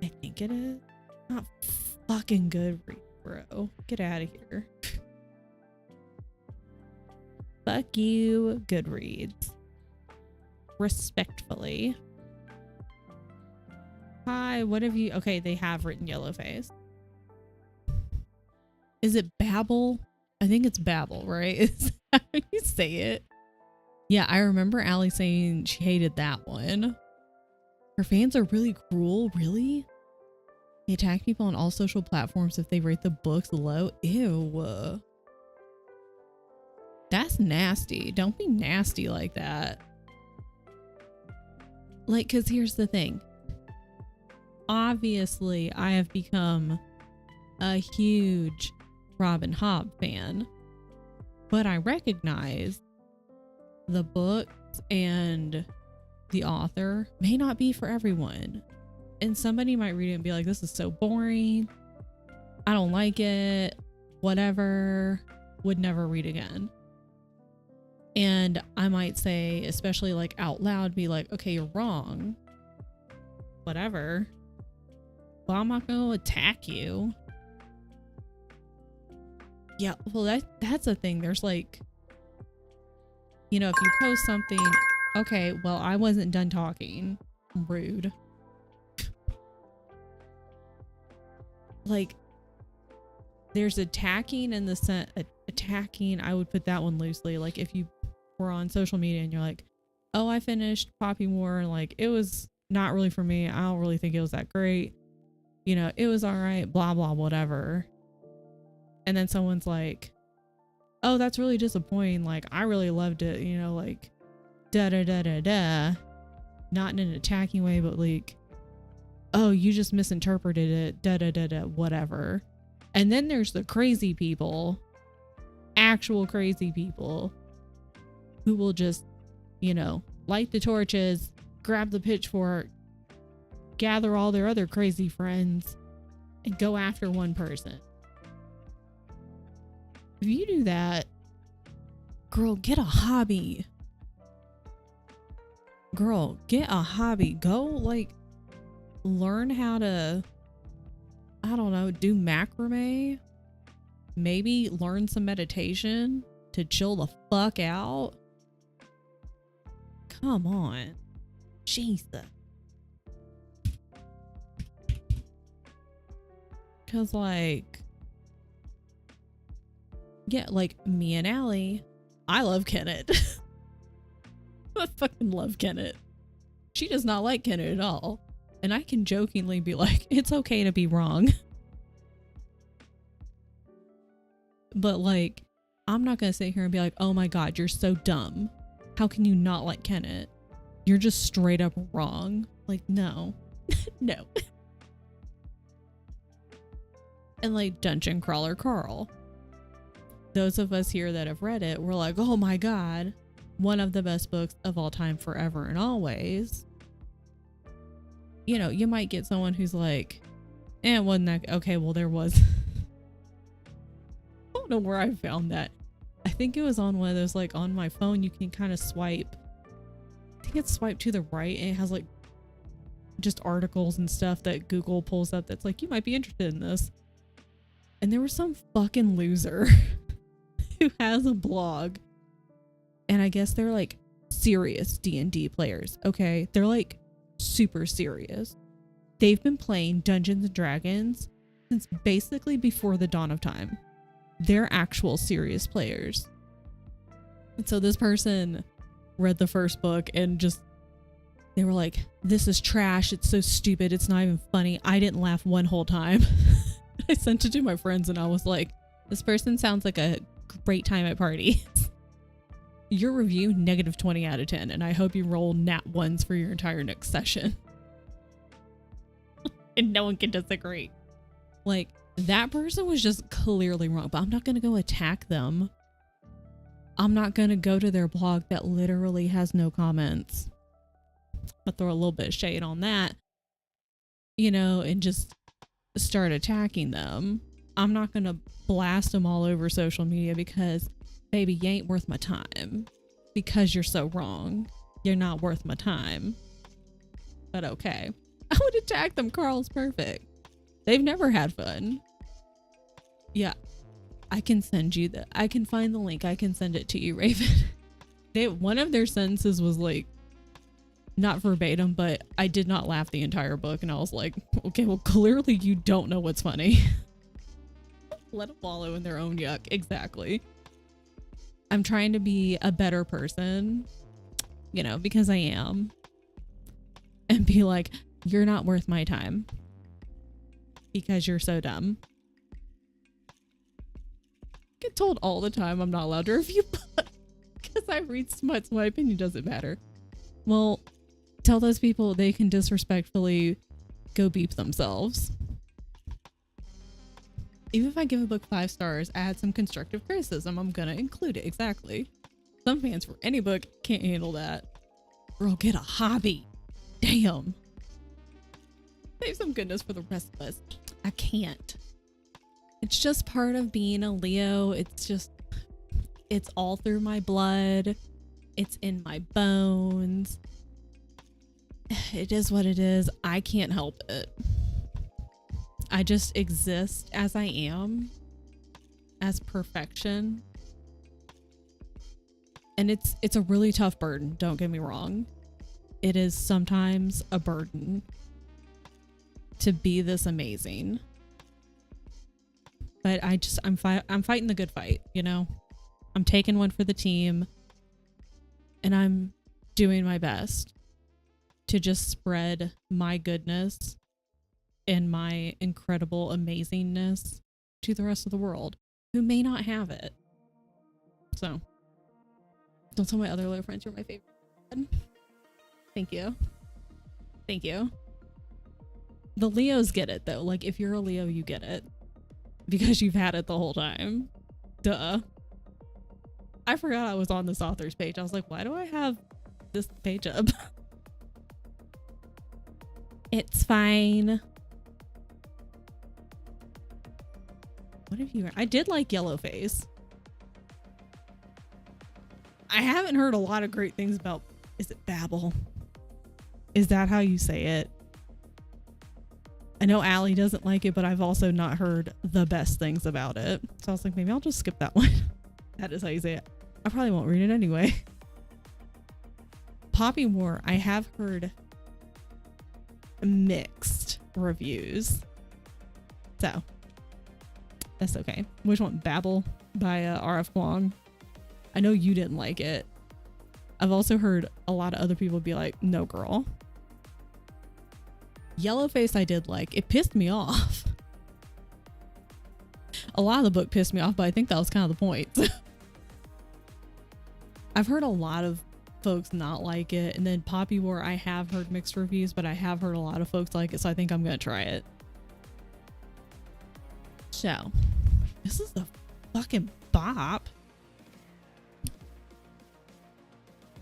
I think it is. Not fucking Goodreads, bro. Get out of here. Fuck you, Goodreads. Respectfully. Hi, what have you... Okay, they have written Yellowface. Is it Babel? I think it's Babel, right? Is that how you say it? Yeah, I remember Allie saying she hated that one. Her fans are really cruel. Really? They attack people on all social platforms if they rate the books low. Ew. That's nasty. Don't be nasty like that. Like, because here's the thing. Obviously, I have become a huge Robin Hobb fan, but I recognize the books and the author may not be for everyone. And somebody might read it and be like, this is so boring. I don't like it. Whatever. Would never read again. And I might say, especially like out loud, be like, okay, you're wrong. Whatever. Well, I'm not going to attack you. Yeah, well, that's a thing. There's like, you know, if you post something, okay, well, I wasn't done talking. Rude. Like, there's attacking in the sense, attacking, I would put that one loosely. Like, if you were on social media and you're like, oh, I finished Poppy War and like it was not really for me. I don't really think it was that great. You know, it was all right, blah, blah, whatever. And then someone's like, oh, that's really disappointing. Like, I really loved it, you know, like, da da da da da. Not in an attacking way, but like, oh, you just misinterpreted it, da da da da, whatever. And then there's the crazy people, actual crazy people, who will just, you know, light the torches, grab the pitchfork, gather all their other crazy friends, and go after one person. If you do that, girl, get a hobby. Girl, get a hobby. Go, like, learn how to, I don't know, do macrame. Maybe learn some meditation to chill the fuck out. Come on. Jesus. Because, like, yeah, like, me and Allie, I love Kenneth. I fucking love Kenneth. She does not like Kenneth at all. And I can jokingly be like, it's okay to be wrong. But, like, I'm not going to sit here and be like, oh my God, you're so dumb. How can you not like Kenneth? You're just straight up wrong. Like, no. No. And, like, Dungeon Crawler Carl. Those of us here that have read it, we're like, oh my God, one of the best books of all time, forever and always. You know, you might get someone who's like, wasn't that okay? Well, there was. I don't know where I found that. I think it was on one of those, like, on my phone, you can kind of swipe. I think it's swipe to the right, and it has, like, just articles and stuff that Google pulls up that's like, you might be interested in this. And there was some fucking loser who has a blog, and I guess they're like serious D&D players. Okay, they're like super serious. They've been playing Dungeons and Dragons since basically before the dawn of time. They're actual serious players. And so this person read the first book and just, they were like, this is trash, it's so stupid, it's not even funny, I didn't laugh one whole time. I sent it to my friends and I was like, this person sounds like a great time at parties. Your review, -20 out of 10, and I hope you roll nat ones for your entire next session. And no one can disagree. Like, that person was just clearly wrong, but I'm not going to go attack them. I'm not going to go to their blog that literally has no comments. I'll throw a little bit of shade on that, you know, and just start attacking them. I'm not going to blast them all over social media because, baby, you ain't worth my time. Because you're so wrong. You're not worth my time. But okay. I would attack them. Carl's perfect. They've never had fun. Yeah. I can send you the, I can find the link. I can send it to you, Raven. One of their sentences was like, not verbatim, but I did not laugh the entire book. And I was like, okay, well, clearly you don't know what's funny. Let them wallow in their own yuck. Exactly. I'm trying to be a better person, you know, because I am. And be like, you're not worth my time. Because you're so dumb. I get told all the time I'm not allowed to review books. Because I read smut, so my opinion doesn't matter. Well, tell those people they can disrespectfully go beep themselves. Even if I give a book 5 stars, add some constructive criticism, I'm gonna include it. Exactly. Some fans for any book can't handle that. Girl, get a hobby. Damn. Save some goodness for the rest of us. I can't. It's just part of being a Leo. It's all through my blood. It's in my bones. It is what it is. I can't help it. I just exist as I am, as perfection. And it's a really tough burden, don't get me wrong. It is sometimes a burden to be this amazing. But I'm fighting the good fight, you know? I'm taking one for the team. And I'm doing my best to just spread my goodness and my incredible amazingness to the rest of the world who may not have it. So, don't tell my other Leo friends you're my favorite. Thank you. Thank you. The Leos get it though. Like, if you're a Leo, you get it. Because you've had it the whole time. Duh. I forgot I was on this author's page. I was like, why do I have this page up? It's fine. What have you... I did like Yellowface. I haven't heard a lot of great things about... Is it Babel? Is that how you say it? I know Allie doesn't like it, but I've also not heard the best things about it. So I was like, maybe I'll just skip that one. That is how you say it. I probably won't read it anyway. Poppy War, I have heard mixed reviews. So, that's okay. Which one? Babel by R.F. Kuang. I know you didn't like it. I've also heard a lot of other people be like, no girl. Yellowface I did like. It pissed me off. A lot of the book pissed me off, but I think that was kind of the point. I've heard a lot of folks not like it, and then Poppy War I have heard mixed reviews, but I have heard a lot of folks like it, so I think I'm gonna try it. So, this is a fucking bop.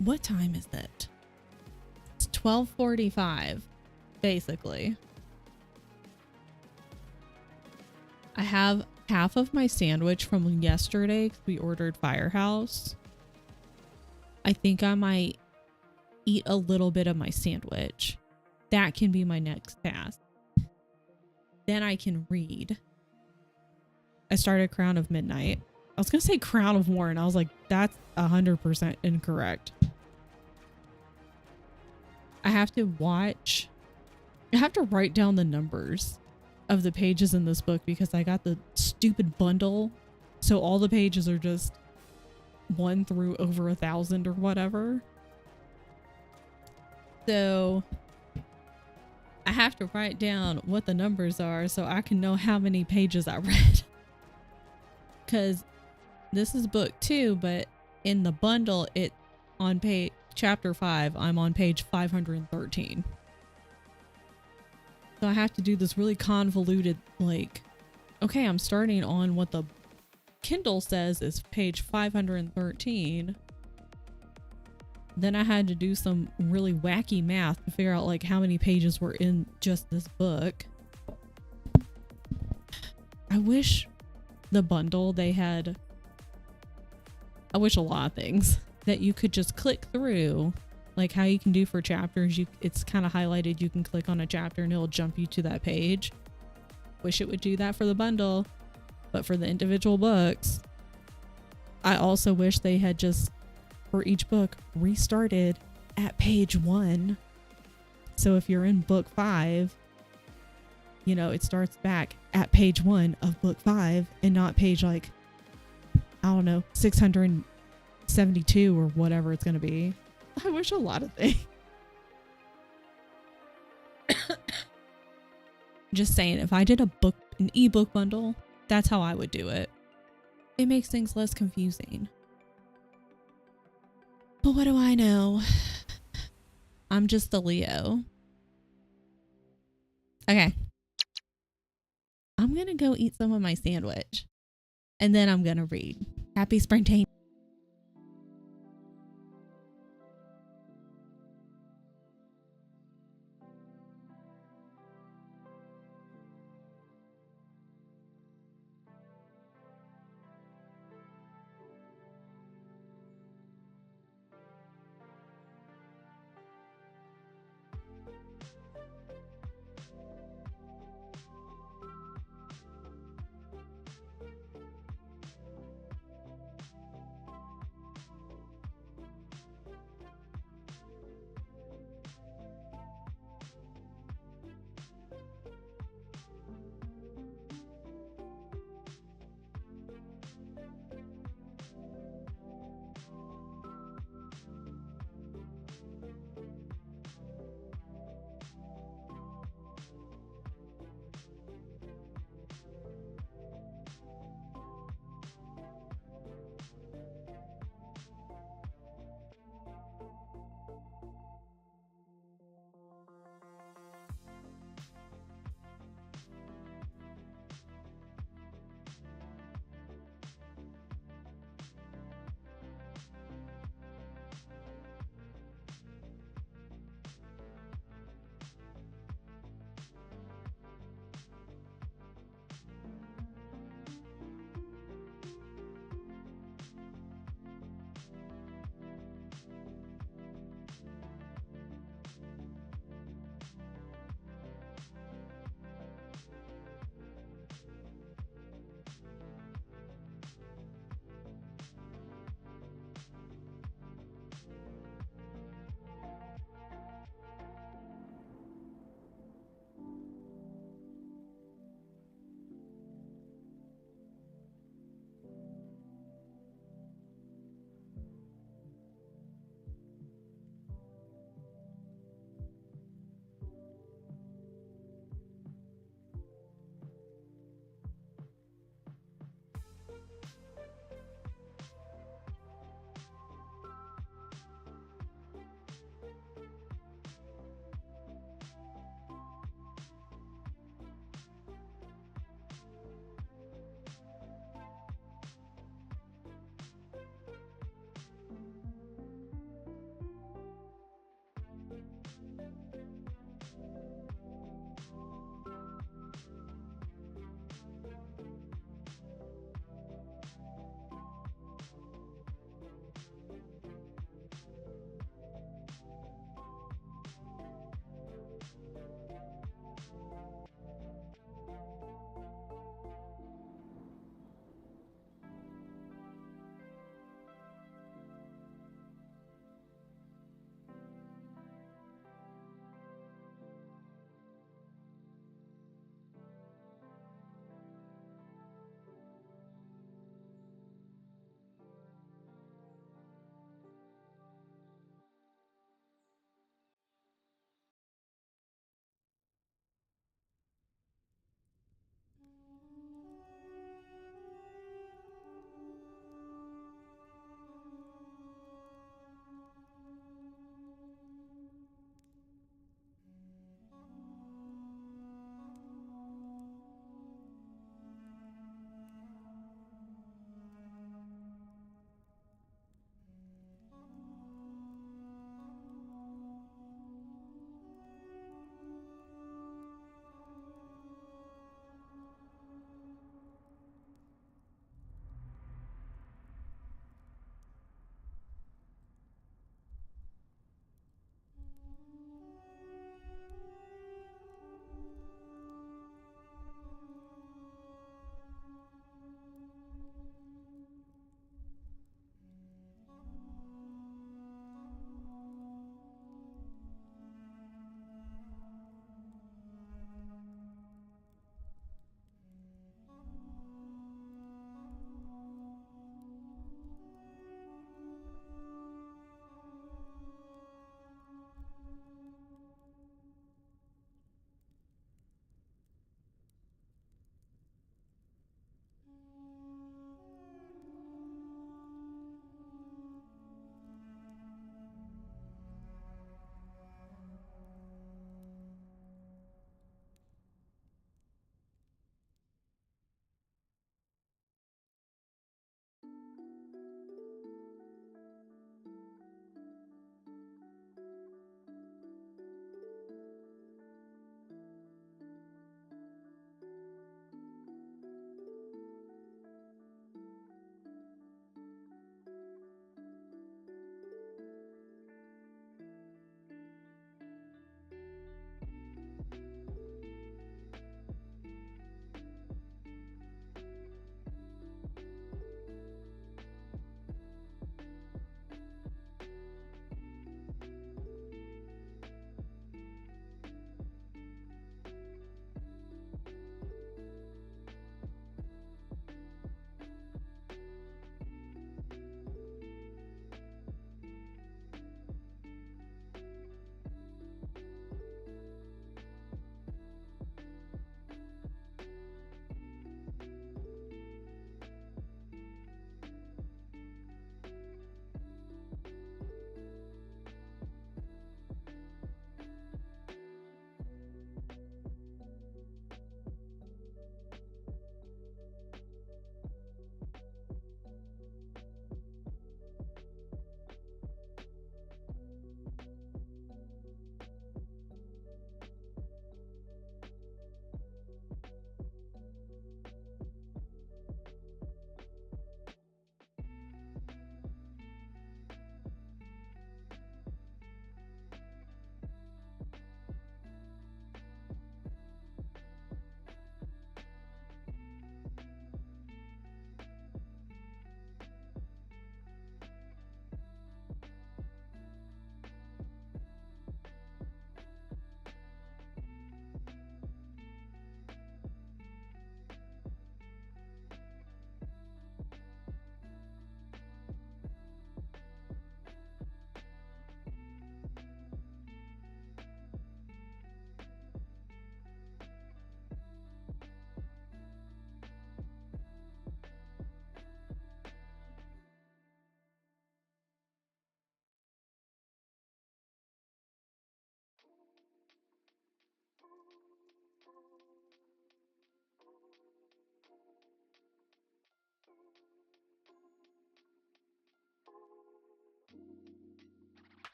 What time is it? It's 12:45. Basically, I have half of my sandwich from yesterday because we ordered Firehouse. I think I might eat a little bit of my sandwich. That can be my next task. Then I can read. I started Crown of Midnight. I was gonna say Crown of War, and I was like, that's 100% incorrect. I have to watch... I have to write down the numbers of the pages in this book because I got the stupid bundle. So all the pages are just 1 through over 1,000 or whatever. So I have to write down what the numbers are so I can know how many pages I read. Because this is book 2, but in the bundle, it on page chapter 5, I'm on page 513. So I have to do this really convoluted, like, okay, I'm starting on what the Kindle says is page 513. Then I had to do some really wacky math to figure out like how many pages were in just this book. I wish the bundle they had, I wish a lot of things that you could just click through. Like how you can do for chapters, it's kind of highlighted. You can click on a chapter and it'll jump you to that page. Wish it would do that for the bundle, but for the individual books, I also wish they had just, for each book, restarted at page 1. So if you're in book 5, you know, it starts back at page 1 of book 5 and not page like, I don't know, 672 or whatever it's going to be. I wish a lot of things. Just saying, if I did an ebook bundle, that's how I would do it. It makes things less confusing. But what do I know? I'm just a Leo. Okay. I'm gonna go eat some of my sandwich. And then I'm gonna read. Happy springtime.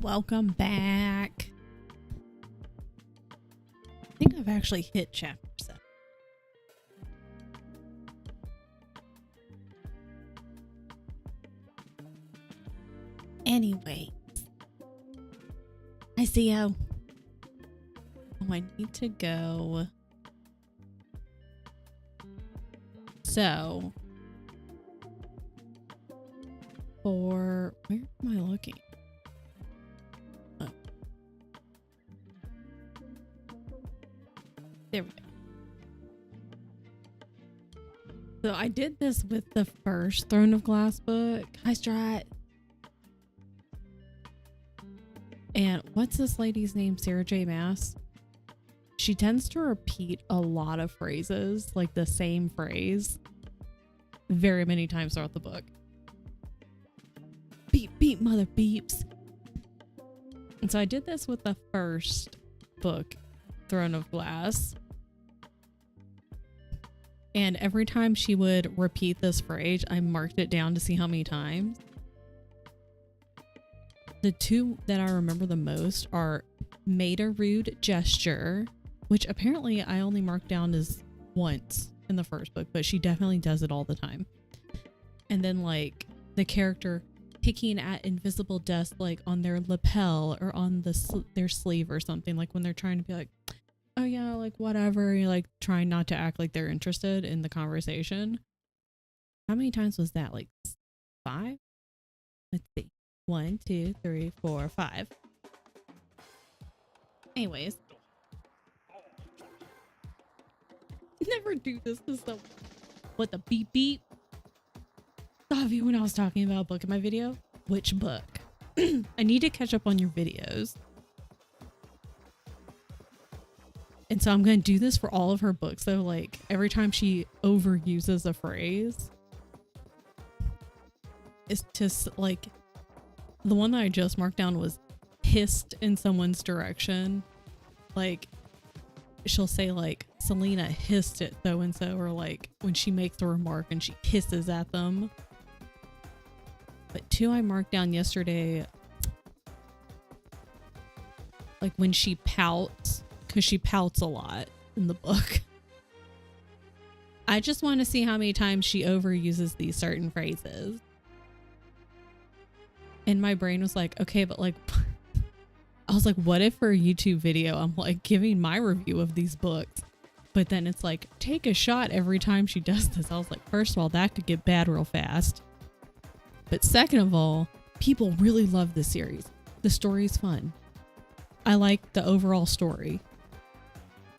Welcome back. I think I've actually hit chapter 7. Anyway, I see you. Oh, I need to go. So, where am I looking? Oh. There we go. So I did this with the first Throne of Glass book. Hi, Strat. And what's this lady's name? Sarah J. Maas. She tends to repeat a lot of phrases, like the same phrase, very many times throughout the book. Beep, beep, mother beeps. And so I did this with the first book, Throne of Glass. And every time she would repeat this phrase, I marked it down to see how many times. The two that I remember the most are made a rude gesture, which apparently I only marked down as once in the first book, but she definitely does it all the time. And then like the character picking at invisible dust, like on their lapel or on their sleeve or something, like when they're trying to be like, oh yeah, like whatever, you're like trying not to act like they're interested in the conversation. How many times was that? Like 5? Let's see. 1, 2, 3, 4, 5. Anyways. Never do this to someone. What the beep beep? Obviously, when I was talking about a book in my video. Which book? I need to catch up on your videos. And so I'm going to do this for all of her books. So like every time she overuses a phrase, it's just like the one that I just marked down was hissed in someone's direction. Like she'll say like Selena hissed at so and so, or like when she makes a remark and she hisses at them. But 2 I marked down yesterday, like when she pouts, because she pouts a lot in the book. I just want to see how many times she overuses these certain phrases. And my brain was like, okay, but like, I was like, what if for a YouTube video, I'm like giving my review of these books, but then it's like, take a shot every time she does this. I was like, first of all, that could get bad real fast. But second of all, people really love this series. The story's fun. I like the overall story.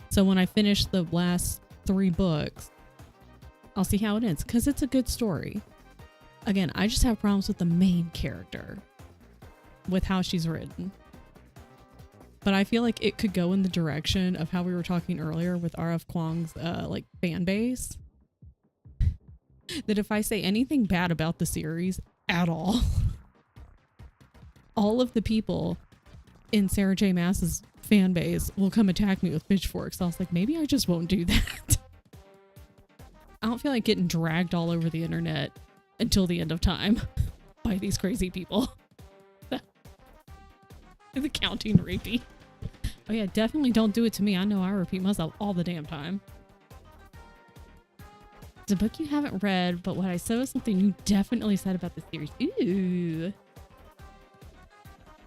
So when I finish the last 3 books, I'll see how it ends, because it's a good story. Again, I just have problems with the main character, with how she's written. But I feel like it could go in the direction of how we were talking earlier with R.F. Kuang's like fan base. That if I say anything bad about the series at all of the people in Sarah J. Maas's fan base will come attack me with pitchforks. I was like, maybe I just won't do that. I don't feel like getting dragged all over the internet until the end of time by these crazy people. The counting rapey. Oh yeah, definitely don't do it to me. I know I repeat myself all the damn time. It's a book you haven't read, but what I said was something you definitely said about the series. Ooh.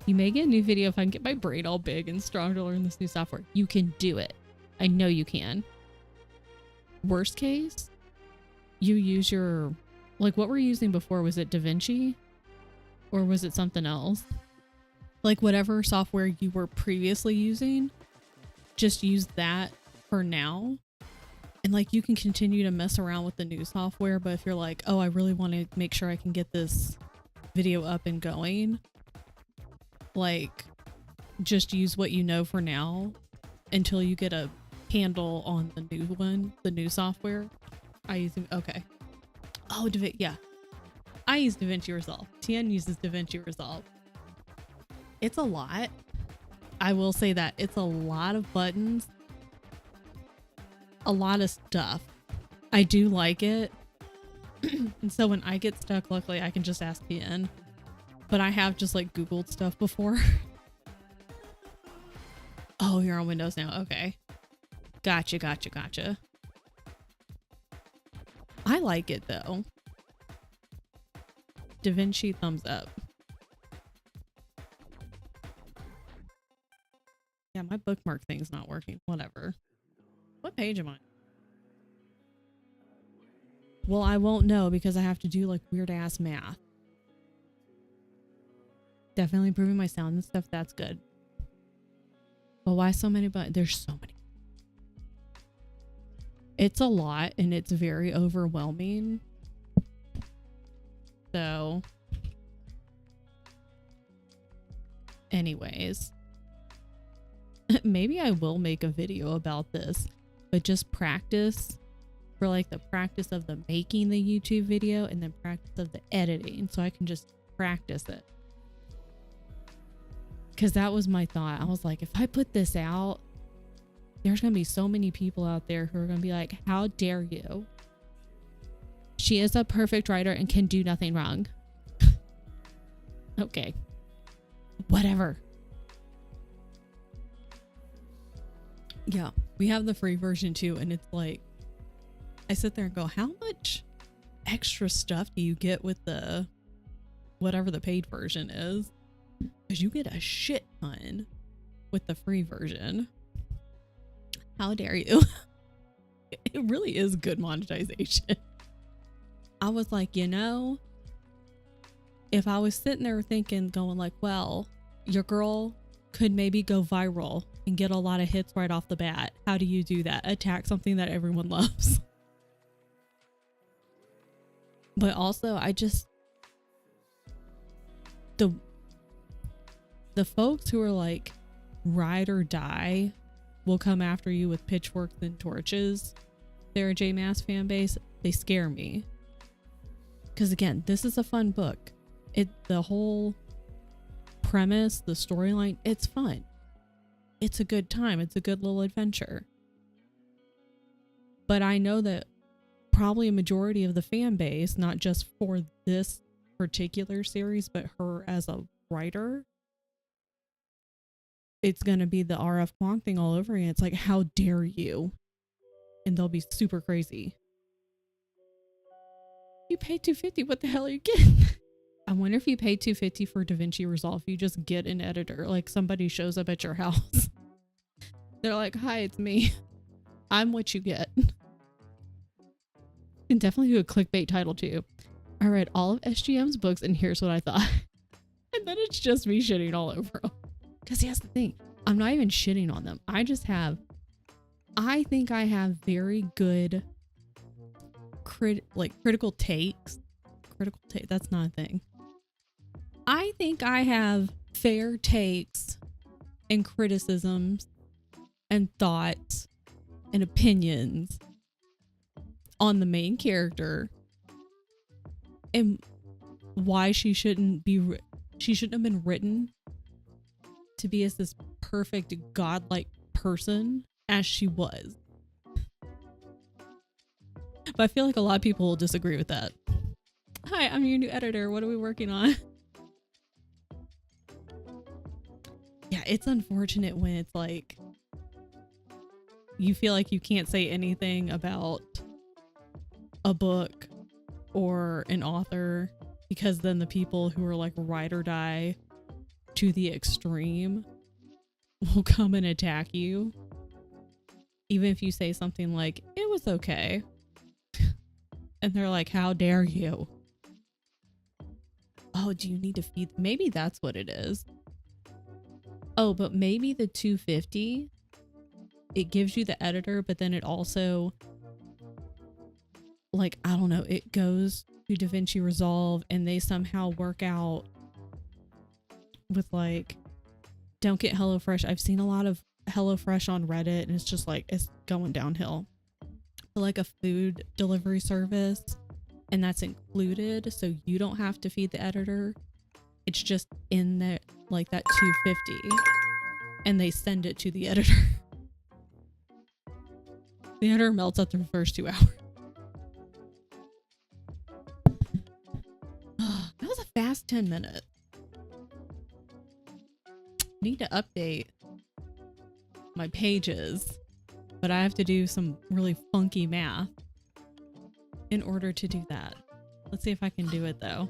You may get a new video if I can get my brain all big and strong to learn this new software. You can do it. I know you can. Worst case, you use your... Like, what were you using before? Was it DaVinci? Or was it something else? Like, whatever software you were previously using, just use that for now. And, like, you can continue to mess around with the new software. But if you're like, oh, I really want to make sure I can get this video up and going, like, just use what you know for now until you get a handle on the new one, the new software. I use... Okay. Oh, yeah. I use DaVinci Resolve. Tien uses DaVinci Resolve. It's a lot. I will say that it's a lot of buttons. A lot of stuff. I do like it. And so when I get stuck, luckily I can just ask Tien. but I have just like Googled stuff before. Oh, you're on Windows now. Okay. Gotcha. I like it though. DaVinci thumbs up. Yeah, my bookmark thing's not working. Whatever. What page am I? Well, I won't know because I have to do like weird ass math. Definitely improving my sound and stuff. That's good. But why so many buttons? There's so many. It's a lot and it's very overwhelming. So, anyways, maybe I will make a video about this, but just practice for like the practice of the making the YouTube video and then practice of the editing. So I can just practice it. Cause that was my thought. I was like, if I put this out, there's going to be so many people out there who are going to be like, how dare you? She is a perfect writer and can do nothing wrong. Okay. Whatever. Yeah. We have the free version too. And it's like, I sit there and go, how much extra stuff do you get with the, whatever the paid version is? Because you get a shit ton with the free version. How dare you? It really is good monetization. I was like, you know, if I was sitting there thinking, going like, well, your girl could maybe go viral and get a lot of hits right off the bat. How do you do that? Attack something that everyone loves. But also, I just, the folks who are like ride or die will come after you with pitchforks and torches. Sarah J. Maas fan base, they scare me. Because again, this is a fun book. The whole premise, the storyline, it's fun. It's a good time. It's a good little adventure. But I know that probably a majority of the fan base, not just for this particular series, but her as a writer, it's going to be the RF Kwong thing all over again. It's like, how dare you? And they'll be super crazy. You paid $250. What the hell are you getting? I wonder if you pay $250 for DaVinci Resolve, you just get an editor. Like somebody shows up at your house. They're like, hi, it's me. I'm what you get. You can definitely do a clickbait title too. I read all of SGM's books and here's what I thought. And then it's just me shitting all over them. Because here's the thing. I'm not even shitting on them. I think I have very good critical takes. Critical take, that's not a thing. I think I have fair takes and criticisms and thoughts and opinions on the main character and why she shouldn't have been written to be as this perfect godlike person as she was. But I feel like a lot of people will disagree with that. Hi, I'm your new editor. What are we working on? Yeah, it's unfortunate when it's like you feel like you can't say anything about a book or an author because then the people who are like ride or die to the extreme will come and attack you. Even if you say something like, it was okay. And they're like, how dare you? Oh, do you need to feed? Maybe that's what it is. Oh, but maybe the $250, it gives you the editor, but then it also, like, I don't know, it goes to DaVinci Resolve and they somehow work out with like, don't get HelloFresh. I've seen a lot of HelloFresh on Reddit and it's just like, it's going downhill. Like a food delivery service, and that's included, so you don't have to feed the editor. It's just in there, like that $250, and they send it to the editor. The editor melts after the first 2 hours. That was a fast 10 minutes. need to update my pages, but I have to do some really funky math in order to do that. Let's see if I can do it though.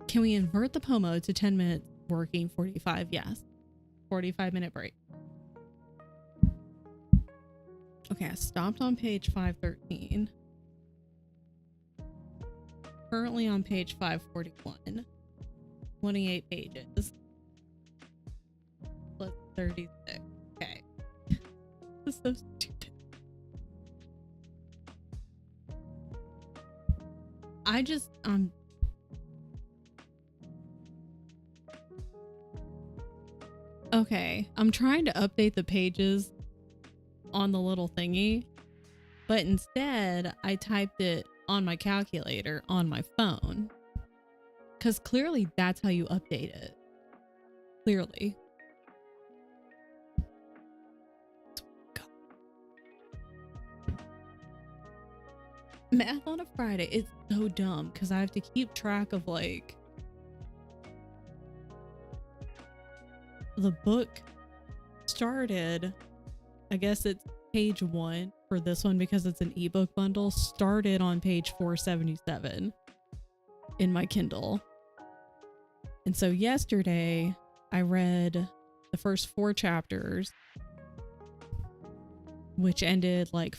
Can we invert the POMO to 10 minutes working 45? Yes. 45-minute break. Okay, I stopped on page 513. Currently on page 541. 28 pages. Plus 36. Okay. This is so stupid. Okay, I'm trying to update the pages on the little thingy, but instead I typed it on my calculator on my phone. Because clearly that's how you update it. Clearly. God. Math on a Friday, it's so dumb because I have to keep track of like the book started, I guess it's page 1 for this one because it's an ebook bundle, started on page 477 in my Kindle. And so yesterday I read the first 4 chapters, which ended like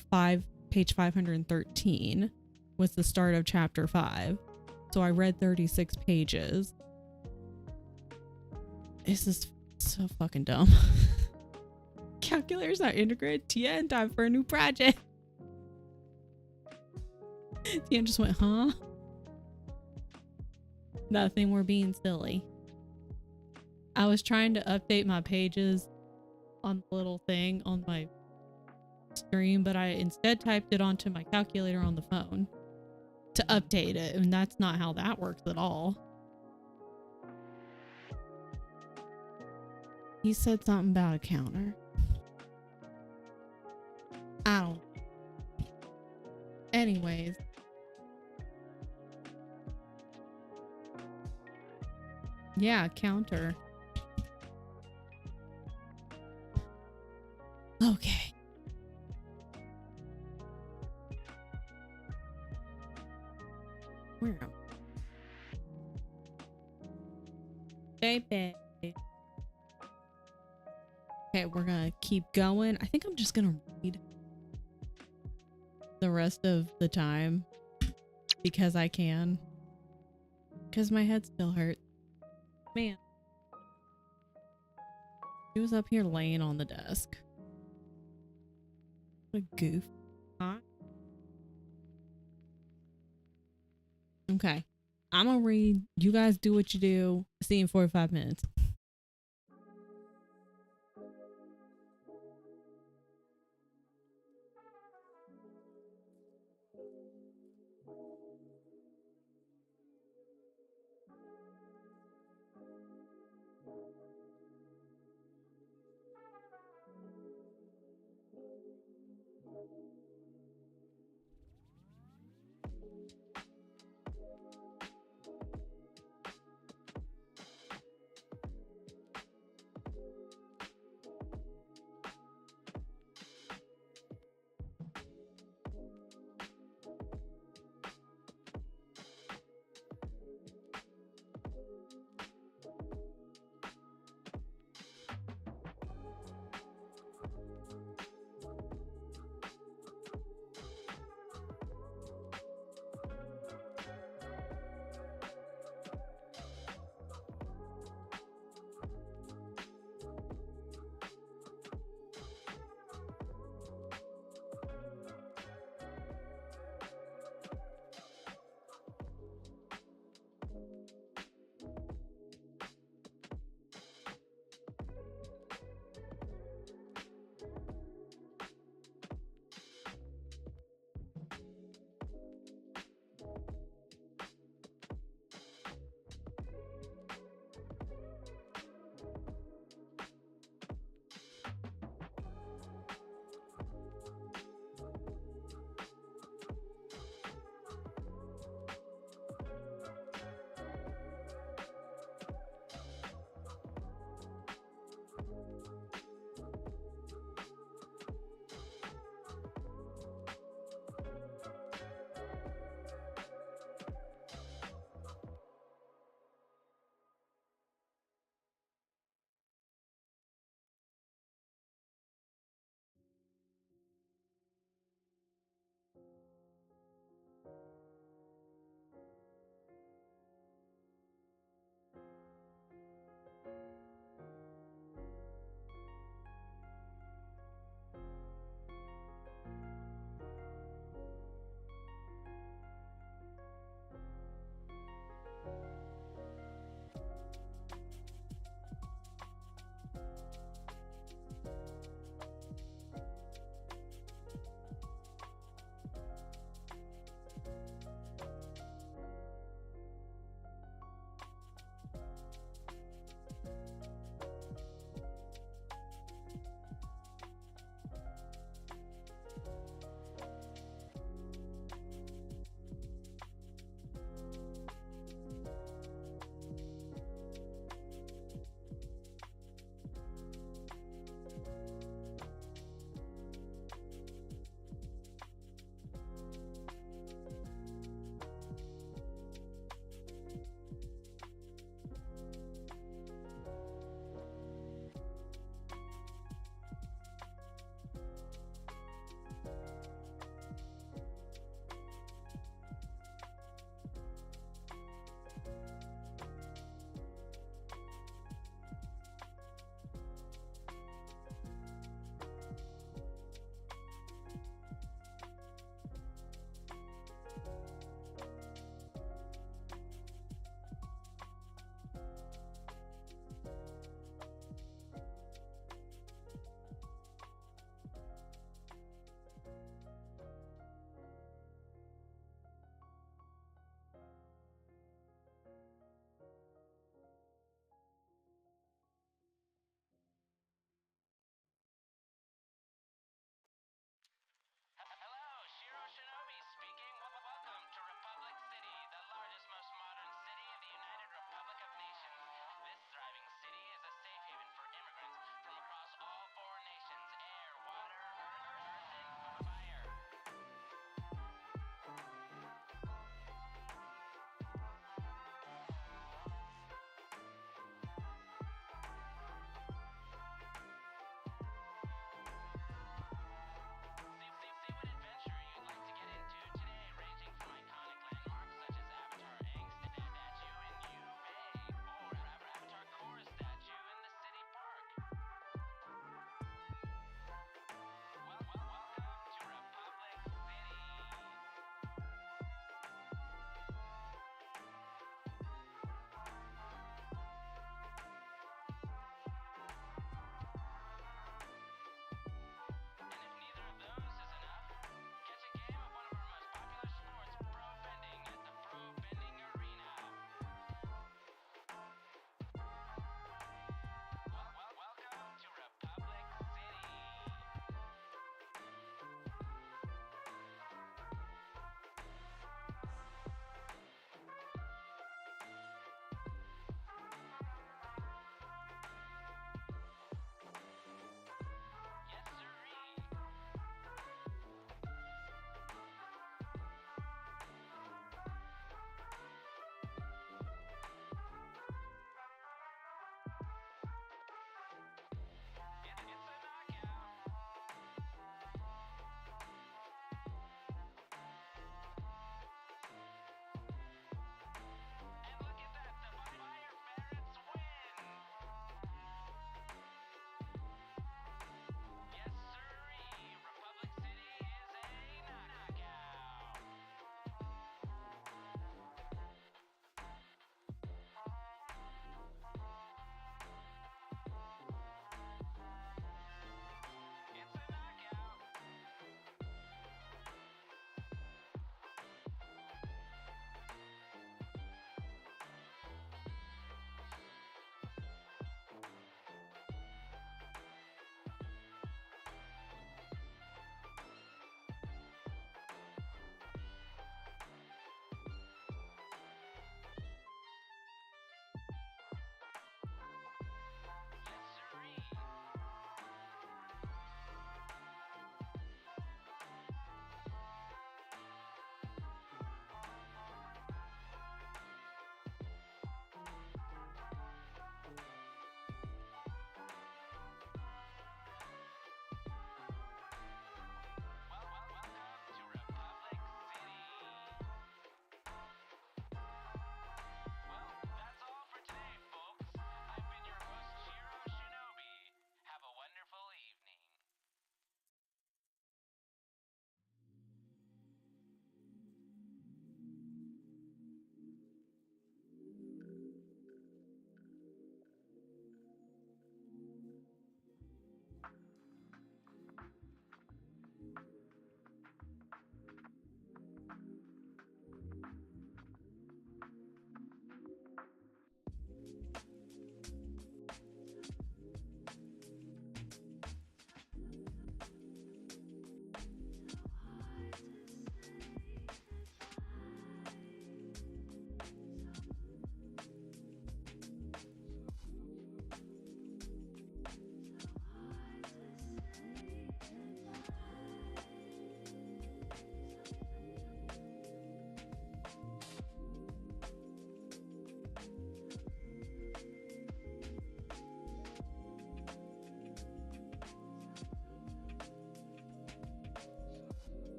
page 513 was the start of chapter 5. So I read 36 pages. This is so fucking dumb. Calculators are integrated. Tien, time for a new project. Tien just went, huh? Nothing, we're being silly. I was trying to update my pages on the little thing on my stream, but I instead typed it onto my calculator on the phone to update it, and that's not how that works at all. He said something about a counter. I don't. Anyways. Yeah, counter. Okay. Where am I? Baby. Okay, we're gonna keep going. I think I'm just gonna read the rest of the time because I can. Because my head still hurts. Man. He was up here laying on the desk. What a goof. Huh? Okay. I'm gonna read. You guys do what you do. See you in 45 minutes.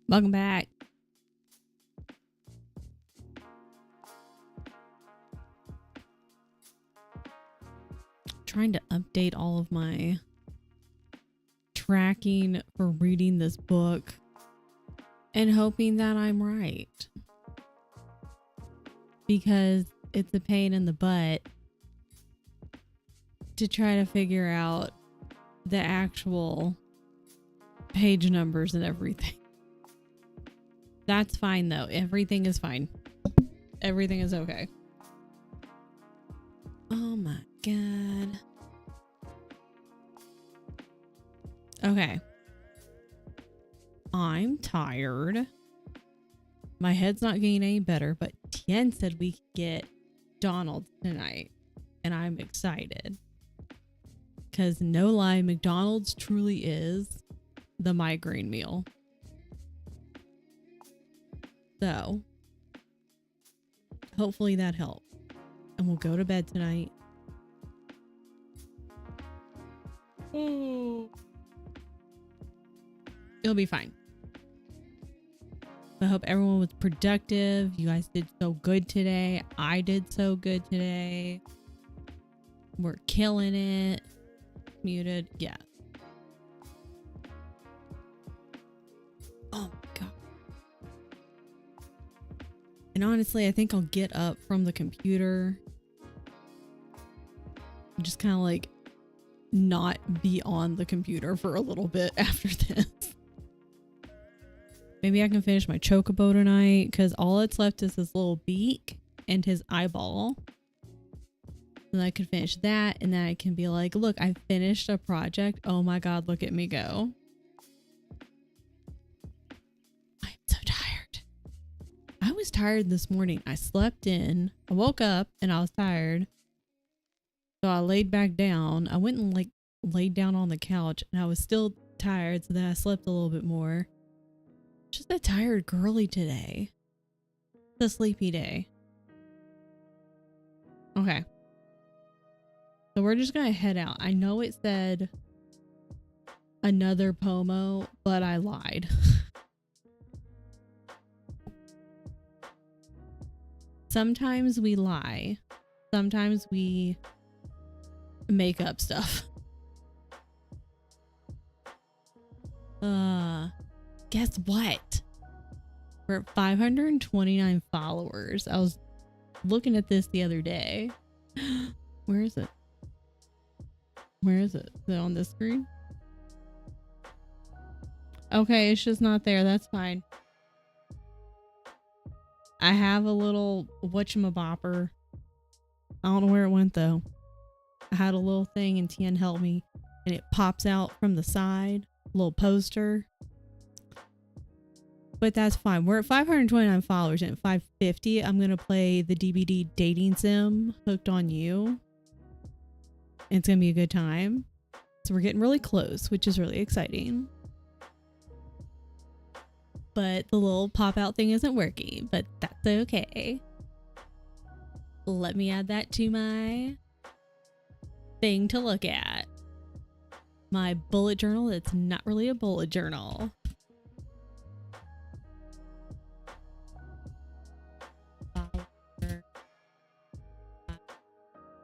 Welcome back. Trying to update all of my tracking for reading this book and hoping that I'm right. Because it's a pain in the butt to try to figure out the actual page numbers and everything. That's fine though. Everything is fine. Everything is okay. Oh my god. Okay. I'm tired. My head's not getting any better, but Tien said we could get Donald's tonight. And I'm excited. Because no lie, McDonald's truly is the migraine meal. So, hopefully that helped. And we'll go to bed tonight. It'll be fine. I hope everyone was productive. You guys did so good today. I did so good today. We're killing it. Muted. Yeah. Oh my god. And honestly, I think I'll get up from the computer. Just kind of like not be on the computer for a little bit after this. Maybe I can finish my chocobo tonight because all that's left is his little beak and his eyeball. And I could finish that and then I can be like, look, I finished a project. Oh my god, look at me go. I'm so tired. I was tired this morning. I slept in. I woke up and I was tired. So I laid back down. I went and like laid down on the couch and I was still tired. So then I slept a little bit more. Just a tired girly today. It's a sleepy day. Okay. So we're just gonna head out. I know it said another Pomo, but I lied. Sometimes we lie. Sometimes we make up stuff. Guess what? We're at 529 followers. I was looking at this the other day. Where is it? Where is it? Is it on this screen? Okay, it's just not there. That's fine. I have a little whatchamabopper. I don't know where it went though. I had a little thing and Tien helped me and it pops out from the side. A little poster. But that's fine. We're at 529 followers and at 550 I'm going to play the DBD dating sim Hooked on You. And it's going to be a good time. So we're getting really close, which is really exciting. But the little pop out thing isn't working, but that's okay. Let me add that to my thing to look at. My bullet journal that's not really a bullet journal.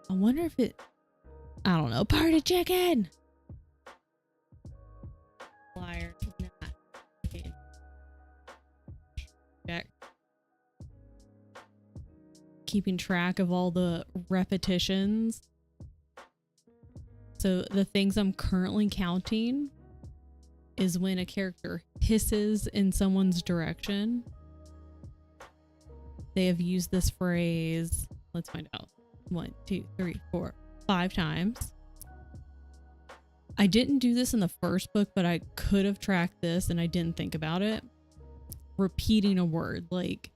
I wonder if it, I don't know, party chicken. Flyer. Check. Keeping track of all the repetitions. So the things I'm currently counting is when a character hisses in someone's direction. They have used this phrase, let's find out. 1, 2, 3, 4, 5 times. I didn't do this in the first book, but I could have tracked this and I didn't think about it. Repeating a word, like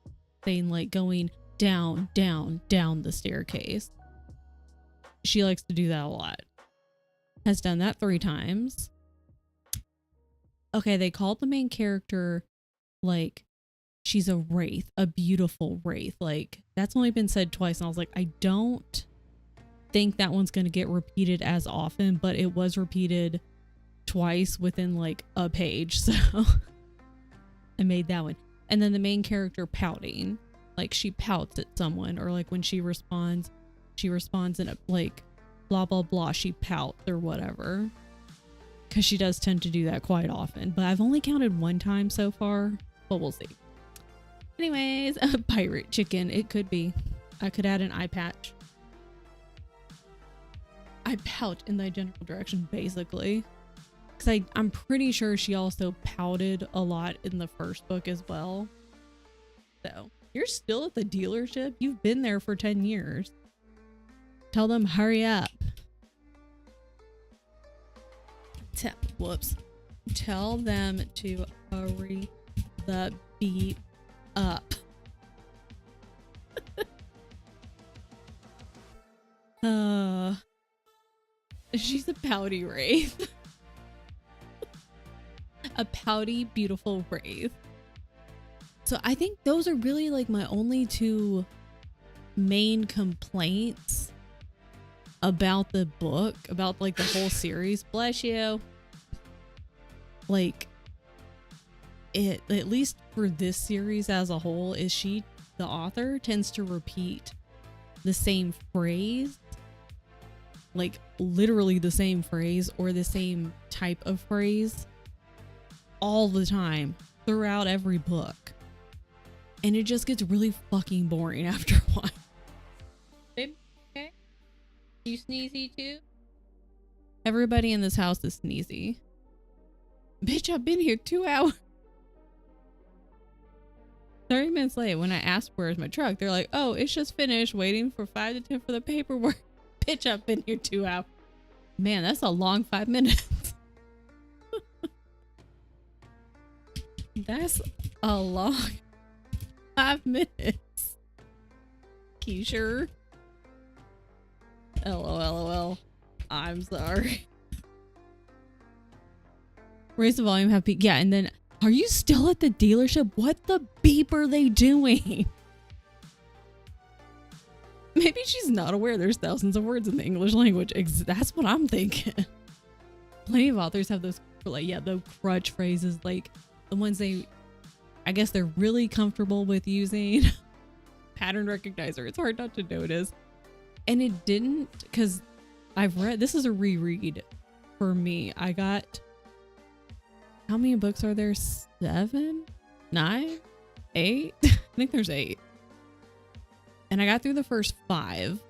saying like going down, down, down the staircase. She likes to do that a lot. Has done that 3 times. Okay, they called the main character like she's a wraith, a beautiful wraith. Like that's only been said twice and I was like, I don't think that one's going to get repeated as often, but it was repeated twice within like a page. So I made that one. And then the main character pouting. Like she pouts at someone, or like when she responds in a like blah blah blah, she pouts or whatever. Cause she does tend to do that quite often. But I've only counted one time so far, but we'll see. Anyways, a pirate chicken. It could be. I could add an eye patch. I pout in the general direction, basically. Because I'm pretty sure she also pouted a lot in the first book as well. So, you're still at the dealership? You've been there for 10 years. Tell them, hurry up. Whoops. Tell them to hurry the beat up. She's a pouty wraith. A pouty, beautiful wraith. So I think those are really like my only two main complaints about the book, about like the whole series. Bless you. Like, it, at least for this series as a whole, is the author tends to repeat the same phrase, like literally the same phrase or the same type of phrase all the time throughout every book. And it just gets really fucking boring after a while. Babe, okay? You sneezy too? Everybody in this house is sneezy. Bitch, I've been here 2 hours. 30 minutes late, when I asked where's my truck, they're like, oh, it's just finished, waiting for 5 to 10 for the paperwork. Bitch, I've been here 2 hours. Man, that's a long 5 minutes. That's a long 5 minutes. Keisha. LOL. I'm sorry. Raise the volume, have beep. Yeah, and then, are you still at the dealership? What the beep are they doing? Maybe she's not aware there's thousands of words in the English language. That's what I'm thinking. Plenty of authors have those, like, yeah, the crutch phrases, like the ones I guess they're really comfortable with using. Pattern recognizer. It's hard not to notice. And it didn't, because I've read, this is a reread for me. I got, how many books are there? 7? 9? 8? I think there's 8. And I got through the first 5.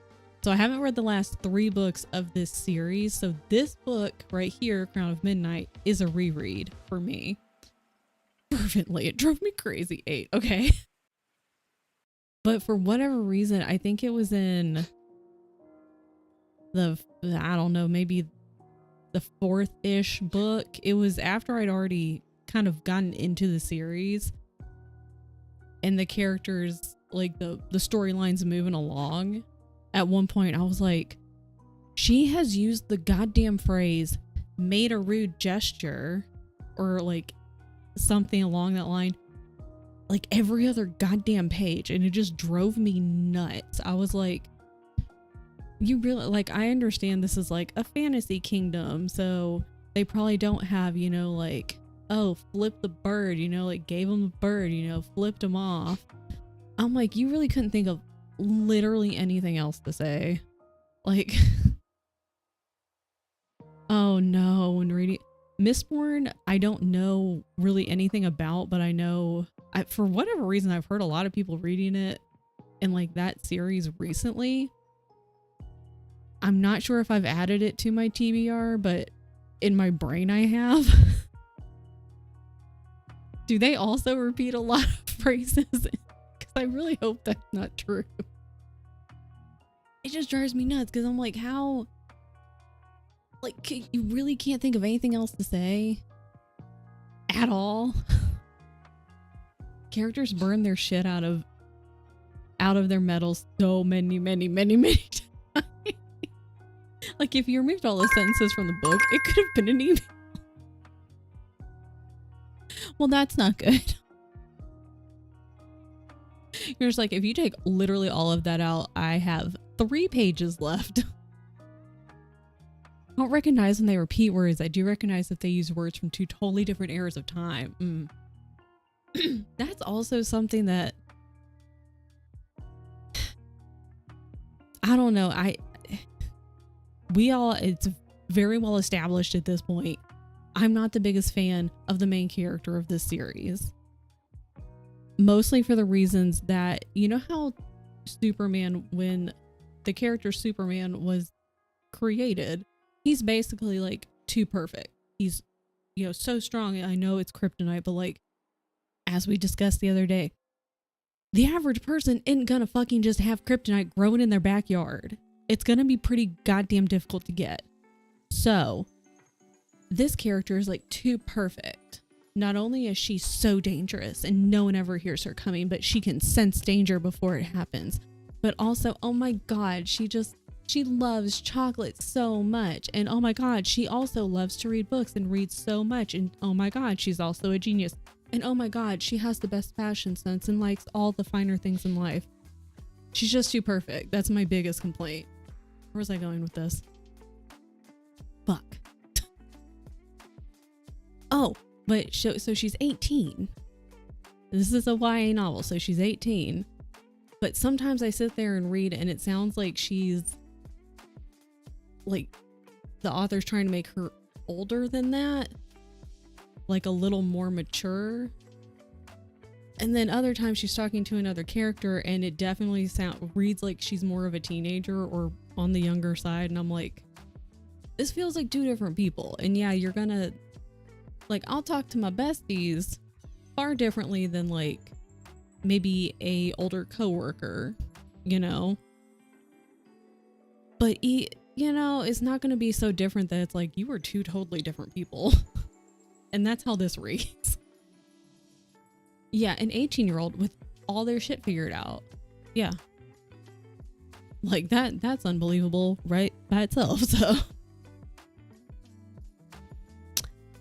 So I haven't read the last 3 books of this series. So this book right here, Crown of Midnight, is a reread for me. Fervently. It drove me crazy. 8. Okay. But for whatever reason, I think it was in I don't know, maybe the 4th-ish book. It was after I'd already kind of gotten into the series. And the characters, like the storyline's moving along. At one point, I was like, she has used the goddamn phrase, made a rude gesture, or like something along that line, like every other goddamn page. And it just drove me nuts. I was like, you really, like, I understand this is like a fantasy kingdom, so they probably don't have, you know, like, oh, flip the bird, you know, like gave him a bird, you know, flipped him off. I'm like, you really couldn't think of literally anything else to say. Like, oh no, when reading Mistborn, I don't know really anything about, but I know, for whatever reason, I've heard a lot of people reading it in like that series recently. I'm not sure if I've added it to my TBR, but in my brain I have. Do they also repeat a lot of phrases? Because I really hope that's not true. It just drives me nuts because I'm like, how? Like, you really can't think of anything else to say? At all? Characters burn their shit out of their metals so many times. Like, if you removed all the sentences from the book, it could have been an email. Well, that's not good. You're just like, if you take literally all of that out, I have 3 pages left. I don't recognize when they repeat words. I do recognize that they use words from 2 totally different eras of time. That's also something that I don't know. It's very well established at this point. I'm not the biggest fan of the main character of this series. Mostly for the reasons that, you know how Superman, when the character Superman was created, he's basically like too perfect. He's, so strong. I know it's kryptonite, but like, as we discussed the other day, the average person isn't gonna fucking just have kryptonite growing in their backyard. It's gonna be pretty goddamn difficult to get. So, this character is like too perfect. Not only is she so dangerous and no one ever hears her coming, but she can sense danger before it happens. But also, oh my God, she loves chocolate so much. And oh my God, she also loves to read books and reads so much. And oh my God, she's also a genius. And oh my God, she has the best fashion sense and likes all the finer things in life. She's just too perfect. That's my biggest complaint. Where was I going with this? Fuck. Oh, but so she's 18. This is a YA novel, so she's 18. But sometimes I sit there and read and it sounds like she's like the author's trying to make her older than that. Like a little more mature. And then other times she's talking to another character and it definitely reads like she's more of a teenager or on the younger side. And I'm like, this feels like two different people. And yeah, you're gonna, like, I'll talk to my besties far differently than like maybe a older coworker, but it's not going to be so different that it's like you are two totally different people. And that's how this reads. Yeah, an 18-year-old with all their shit figured out. Yeah. Like that's unbelievable right by itself. So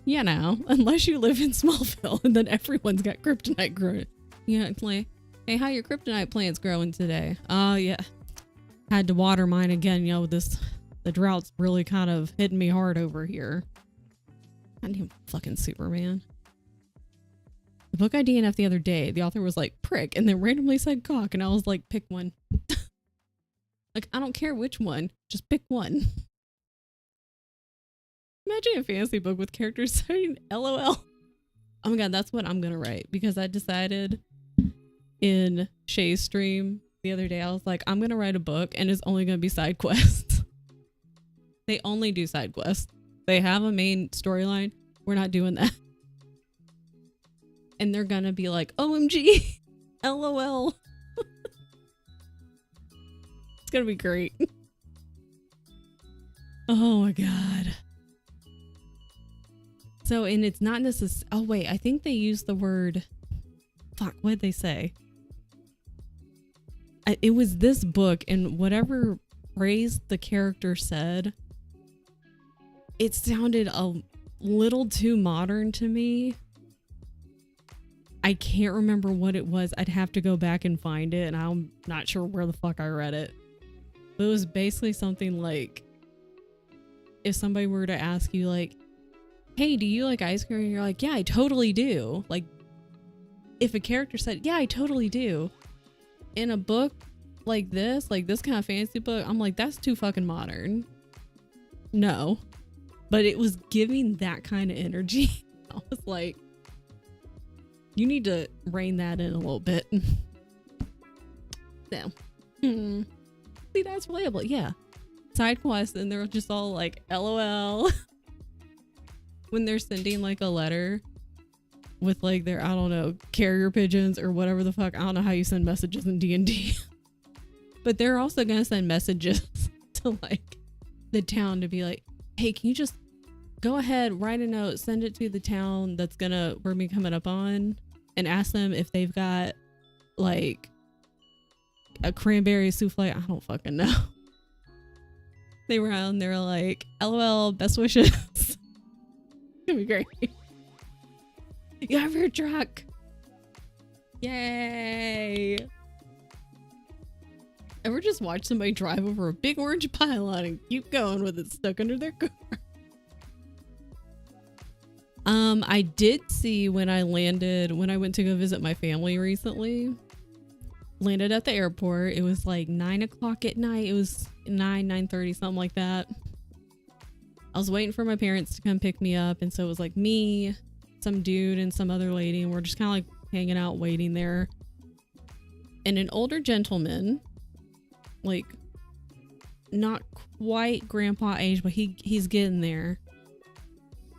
unless you live in Smallville and then everyone's got kryptonite growing. It's like, hey, how your kryptonite plants growing today? Oh yeah. Had to water mine again, the drought's really kind of hitting me hard over here. Goddamn fucking Superman. The book I DNF'd the other day, the author was like, prick, and then randomly said cock, and I was like, pick one. Like, I don't care which one, just pick one. Imagine a fantasy book with characters saying LOL. Oh my God, that's what I'm gonna write, because I decided in Shay's stream the other day, I was like, I'm gonna write a book and it's only gonna be side quests. They only do side quests. They have a main storyline. We're not doing that. And they're gonna be like, OMG, LOL. It's gonna be great. Oh my God. So, and it's not necessarily, oh wait, I think they used the word, fuck, what did they say? It was this book, and whatever phrase the character said, it sounded a little too modern to me. I can't remember what it was. I'd have to go back and find it, and I'm not sure where the fuck I read it. But it was basically something like, if somebody were to ask you like, hey, do you like ice cream? And you're like, yeah, I totally do. Like, if a character said, yeah, I totally do, in a book like this kind of fantasy book, I'm like, that's too fucking modern. No. But it was giving that kind of energy. I was like, you need to rein that in a little bit. So, see, that's relatable. Yeah. Side quests, and they're just all like, LOL. When they're sending like a letter with like their, I don't know, carrier pigeons or whatever the fuck. I don't know how you send messages in D&D. But they're also going to send messages to like the town to be like, hey, can you just go ahead, write a note, send it to the town that's we're be coming up on, and ask them if they've got like a cranberry souffle. I don't fucking know. They were on, they were like, LOL, best wishes. It's gonna be great. You have your truck. Yay. Ever just watch somebody drive over a big orange pylon and keep going with it stuck under their car? I did see when I went to go visit my family recently, landed at the airport. It was like 9 o'clock at night. It was 9:30, something like that. I was waiting for my parents to come pick me up. And so it was like me, some dude, and some other lady. And we're just kind of like hanging out, waiting there. And an older gentleman, like not quite grandpa age, but he's getting there,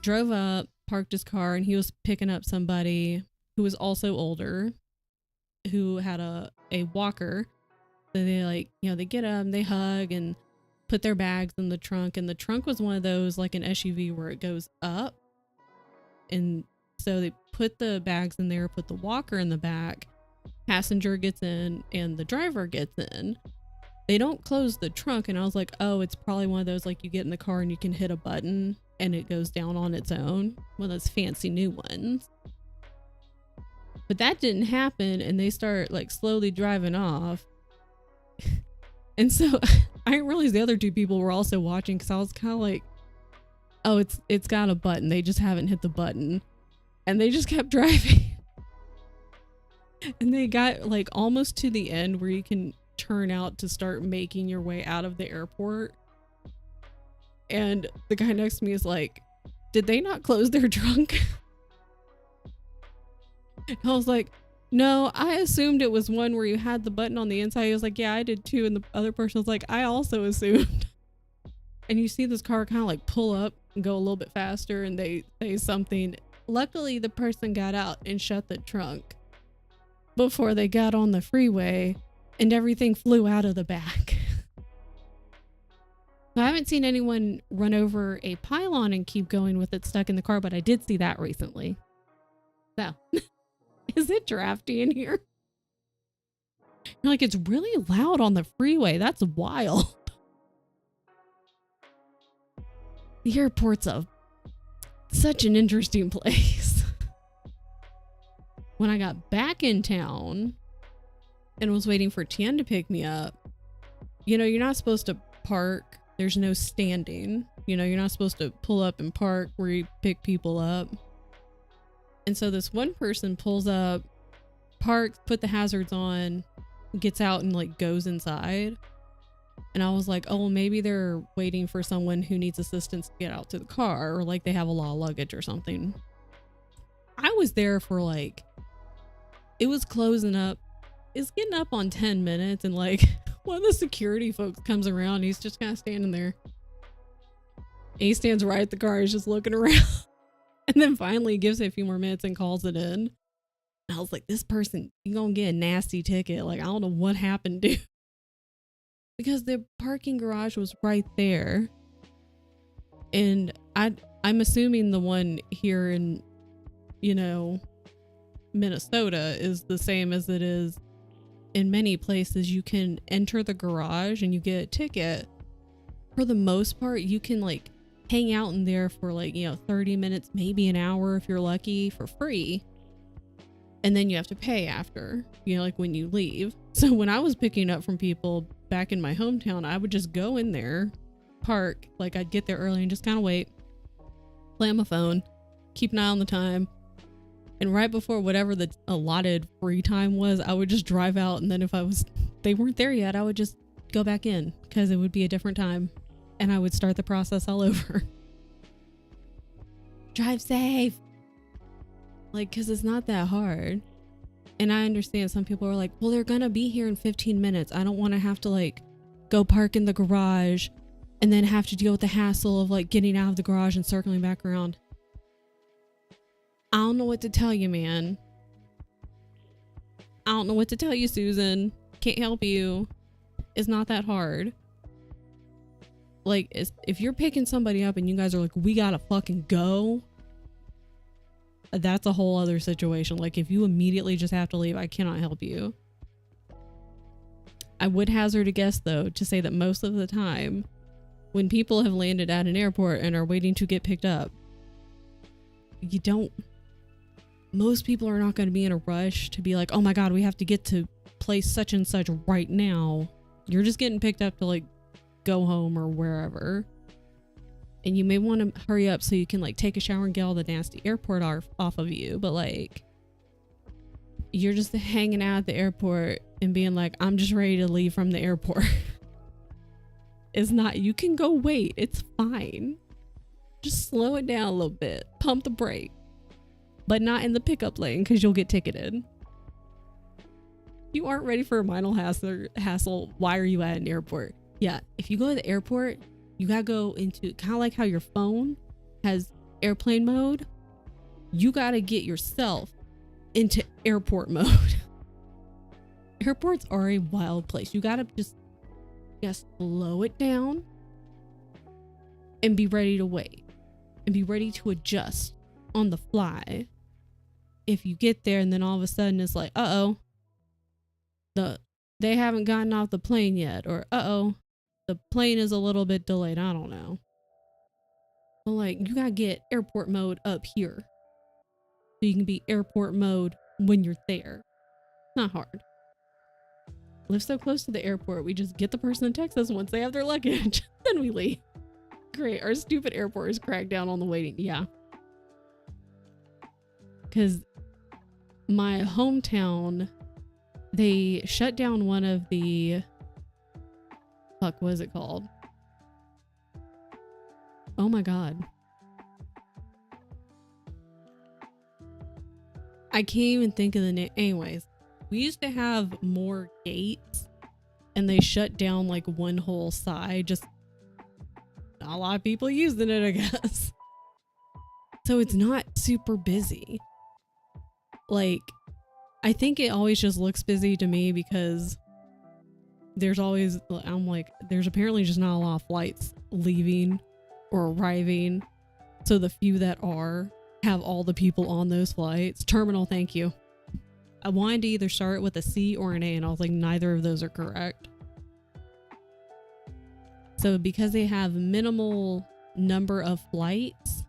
drove up, parked his car, and he was picking up somebody who was also older, who had a walker. So they like, they get up, they hug and put their bags in the trunk. And the trunk was one of those like an SUV where it goes up. And so they put the bags in there, put the walker in the back, passenger gets in and the driver gets in. They don't close the trunk. And I was like, oh, it's probably one of those like you get in the car and you can hit a button and it goes down on its own, one of those fancy new ones. But that didn't happen, and they start like slowly driving off. And so I didn't realize the other two people were also watching, because I was kind of like, oh, it's got a button, they just haven't hit the button. And they just kept driving. And they got like almost to the end where you can turn out to start making your way out of the airport. And the guy next to me is like, did they not close their trunk? I was like, no, I assumed it was one where you had the button on the inside. He was like, yeah, I did too. And the other person was like, I also assumed. And you see this car kind of like pull up and go a little bit faster, and they say something. Luckily, the person got out and shut the trunk before they got on the freeway, and everything flew out of the back. I haven't seen anyone run over a pylon and keep going with it stuck in the car, but I did see that recently. So, is it drafty in here? You're like, it's really loud on the freeway. That's wild. The airport's such an interesting place. When I got back in town and was waiting for Tien to pick me up, you're not supposed to park. There's no standing. You're not supposed to pull up and park where you pick people up. And so this one person pulls up, parks, put the hazards on, gets out and like goes inside. And I was like, oh, well, maybe they're waiting for someone who needs assistance to get out to the car, or like they have a lot of luggage or something. I was there for like, it was closing up. It's getting up on 10 minutes, and like one of the security folks comes around, and he's just kind of standing there. And he stands right at the car. He's just looking around. And then finally gives it a few more minutes and calls it in. And I was like, this person, you're going to get a nasty ticket. Like, I don't know what happened, dude. Because the parking garage was right there. And I'm assuming the one here in, Minnesota is the same as it is in many places. You can enter the garage and you get a ticket. For the most part, you can like hang out in there for like 30 minutes, maybe an hour if you're lucky, for free, and then you have to pay after, like when you leave. So when I was picking up from people back in my hometown, I would just go in there, park, like I'd get there early and just kind of wait, play on my phone, keep an eye on the time, and right before whatever the allotted free time was, I would just drive out. And then if they weren't there yet, I would just go back in, because it would be a different time, and I would start the process all over. Drive safe. Like, because it's not that hard. And I understand some people are like, well, they're going to be here in 15 minutes. I don't want to have to like go park in the garage and then have to deal with the hassle of like getting out of the garage and circling back around. I don't know what to tell you, man. I don't know what to tell you, Susan. Can't help you. It's not that hard. Like, if you're picking somebody up and you guys are like, we gotta fucking go, that's a whole other situation. Like, if you immediately just have to leave, I cannot help you. I would hazard a guess, though, to say that most of the time, when people have landed at an airport and are waiting to get picked up, most people are not going to be in a rush to be like, oh my God, we have to get to place such and such right now. You're just getting picked up to like go home or wherever. and you may want to hurry up so you can like take a shower and get all the nasty airport off of you. But like, you're just hanging out at the airport and being like, I'm just ready to leave from the airport. It's not, you can go wait. It's fine. Just slow it down a little bit. Pump the brake. But not in the pickup lane because you'll get ticketed. You aren't ready for a minor hassle. Why are you at an airport? Yeah, if you go to the airport, you gotta go into kind of like how your phone has airplane mode. You gotta get yourself into airport mode. Airports are a wild place. You gotta just slow it down and be ready to wait and be ready to adjust on the fly. If you get there and then all of a sudden it's like, they haven't gotten off the plane yet, or the plane is a little bit delayed. I don't know. But like, you gotta get airport mode up here so you can be airport mode when you're there. Not hard. Live so close to the airport, we just get the person to text us once they have their luggage. Then we leave. Great. Our stupid airport is cracked down on the waiting. Yeah. Because my hometown, they shut down one of the, what is it called? Oh my God. I can't even think of the name. Anyways, we used to have more gates and they shut down like one whole side. Just not a lot of people using it, I guess. So it's not super busy. Like, I think it always just looks busy to me because there's always, I'm like, there's apparently just not a lot of flights leaving or arriving. So the few that are have all the people on those flights. Terminal, thank you. I wanted to either start with a C or an A, and I was like, neither of those are correct. So because they have minimal number of flights,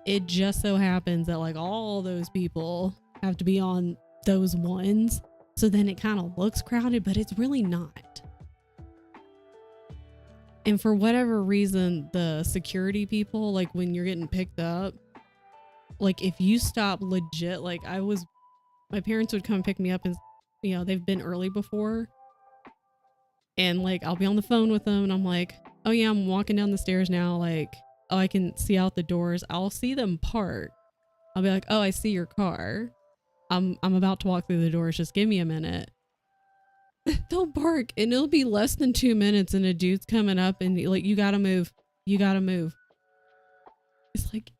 it just so happens that like all those people have to be on those ones. So then it kind of looks crowded, but it's really not. And for whatever reason, the security people, like when you're getting picked up, like if you stop legit, like my parents would come pick me up and, you know, they've been early before. And like, I'll be on the phone with them and I'm like, oh yeah, I'm walking down the stairs now. Like, oh, I can see out the doors. I'll see them park. I'll be like, oh, I see your car. I'm about to walk through the doors. Just give me a minute. They'll bark and it'll be less than 2 minutes and a dude's coming up and like, you gotta move. You gotta move. It's like,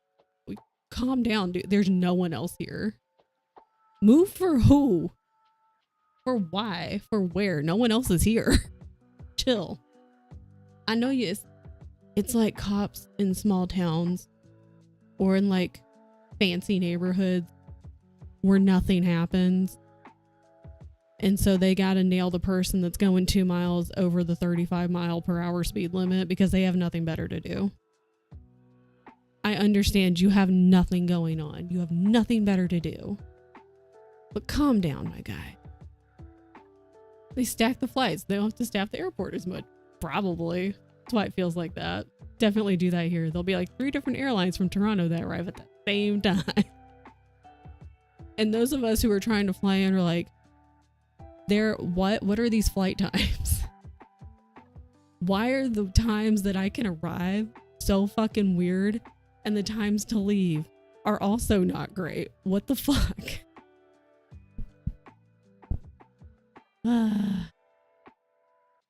calm down, dude. There's no one else here. Move for who? For why? For where? No one else is here. Chill. I know it's like cops in small towns or in like fancy neighborhoods where nothing happens. And so they got to nail the person that's going 2 miles over the 35-mile-per-hour speed limit because they have nothing better to do. I understand you have nothing going on. You have nothing better to do. But calm down, my guy. They stack the flights. They don't have to staff the airport as much. Probably. That's why it feels like that. Definitely do that here. There'll be like 3 different airlines from Toronto that arrive at the same time. And those of us who are trying to fly in are like, what are these flight times? Why are the times that I can arrive so fucking weird and the times to leave are also not great? What the fuck?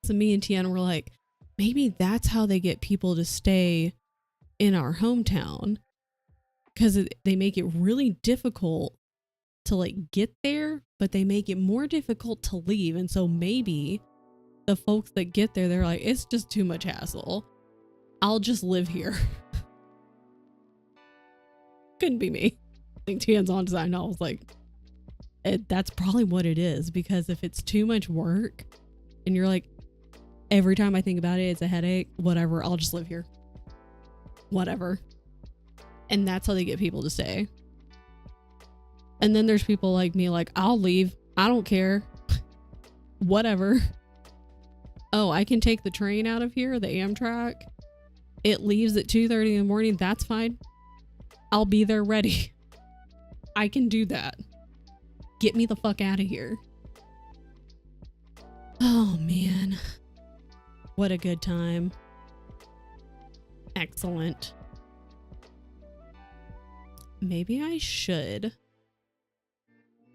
So me and Tiana were like, maybe that's how they get people to stay in our hometown, because they make it really difficult to like get there, but they make it more difficult to leave. And so maybe the folks that get there, they're like, it's just too much hassle. I'll just live here. Couldn't be me. I think Tian's on design. I was like, that's probably what it is, because if it's too much work and you're like, every time I think about it, it's a headache, whatever, I'll just live here. Whatever. And that's how they get people to stay. And then there's people like me, like, I'll leave. I don't care. Whatever. Oh, I can take the train out of here, the Amtrak. it leaves at 2:30 in the morning, that's fine. I'll be there ready. I can do that. Get me the fuck out of here. Oh man. What a good time. Excellent. Maybe I should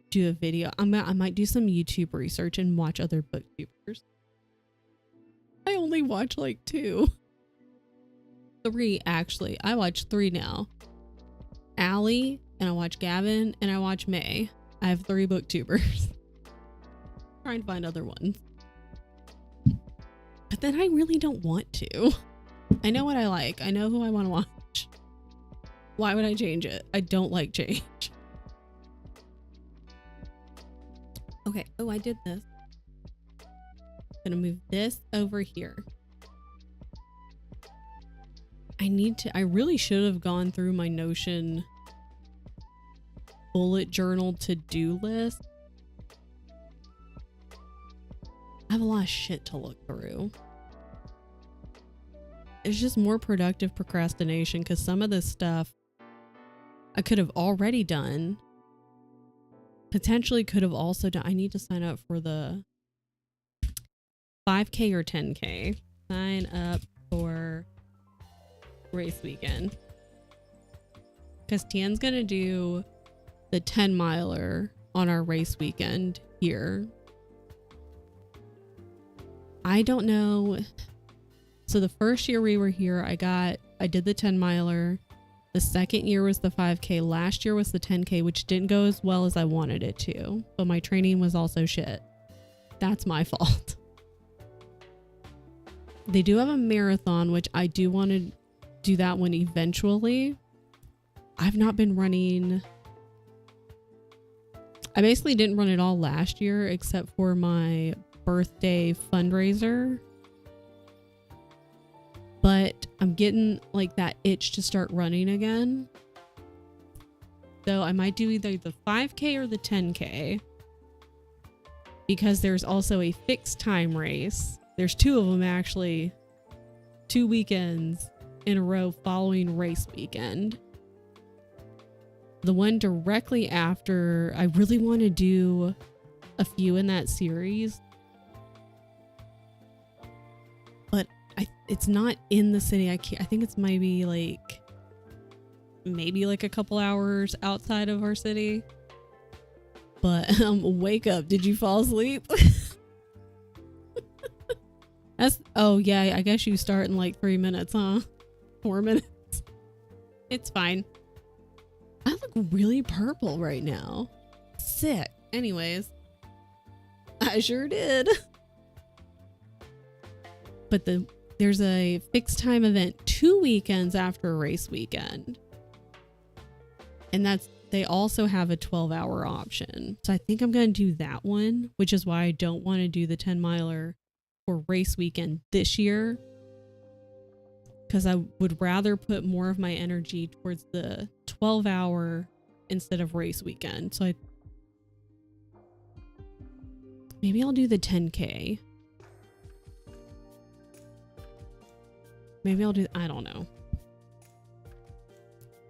do a video. I might do some YouTube research and watch other booktubers. I only watch like 2. 3 actually. I watch 3 now. Allie, and I watch Gavin, and I watch May. I have 3 booktubers. Trying to find other ones. But then I really don't want to. I know what I like. I know who I want to watch. Why would I change it? I don't like change. Okay. Oh, I did this. Gonna move this over here. I really should have gone through my Notion bullet journal to-do list. I have a lot of shit to look through. It's just more productive procrastination because some of this stuff I could have already done. Potentially could have also done. I need to sign up for the 5K or 10K. Sign up for race weekend. Because Tian's going to do the 10 miler on our race weekend here. I don't know. So the first year we were here, I did the 10 miler. The second year was the 5K. Last year was the 10K, which didn't go as well as I wanted it to. But my training was also shit. That's my fault. They do have a marathon, which I do want to do that one eventually. I've not been running. I basically didn't run it all last year except for my birthday fundraiser. But I'm getting like that itch to start running again. So I might do either the 5K or the 10K. Because there's also a fixed time race. There's 2 of them actually. 2 weekends in a row following race weekend. The one directly after, I really want to do a few in that series. But it's not in the city. I think it's maybe like a couple hours outside of our city. But wake up. Did you fall asleep? Oh yeah, I guess you start in like 3 minutes, huh? 4 minutes. It's fine. I look really purple right now. Sick. Anyways, I sure did. But there's a fixed time event 2 weekends after a race weekend. And they also have a 12-hour option. So I think I'm going to do that one, which is why I don't want to do the 10 miler for race weekend this year. Because I would rather put more of my energy towards the 12-hour instead of race weekend. So maybe I'll do the 10K. Maybe I'll do, I don't know.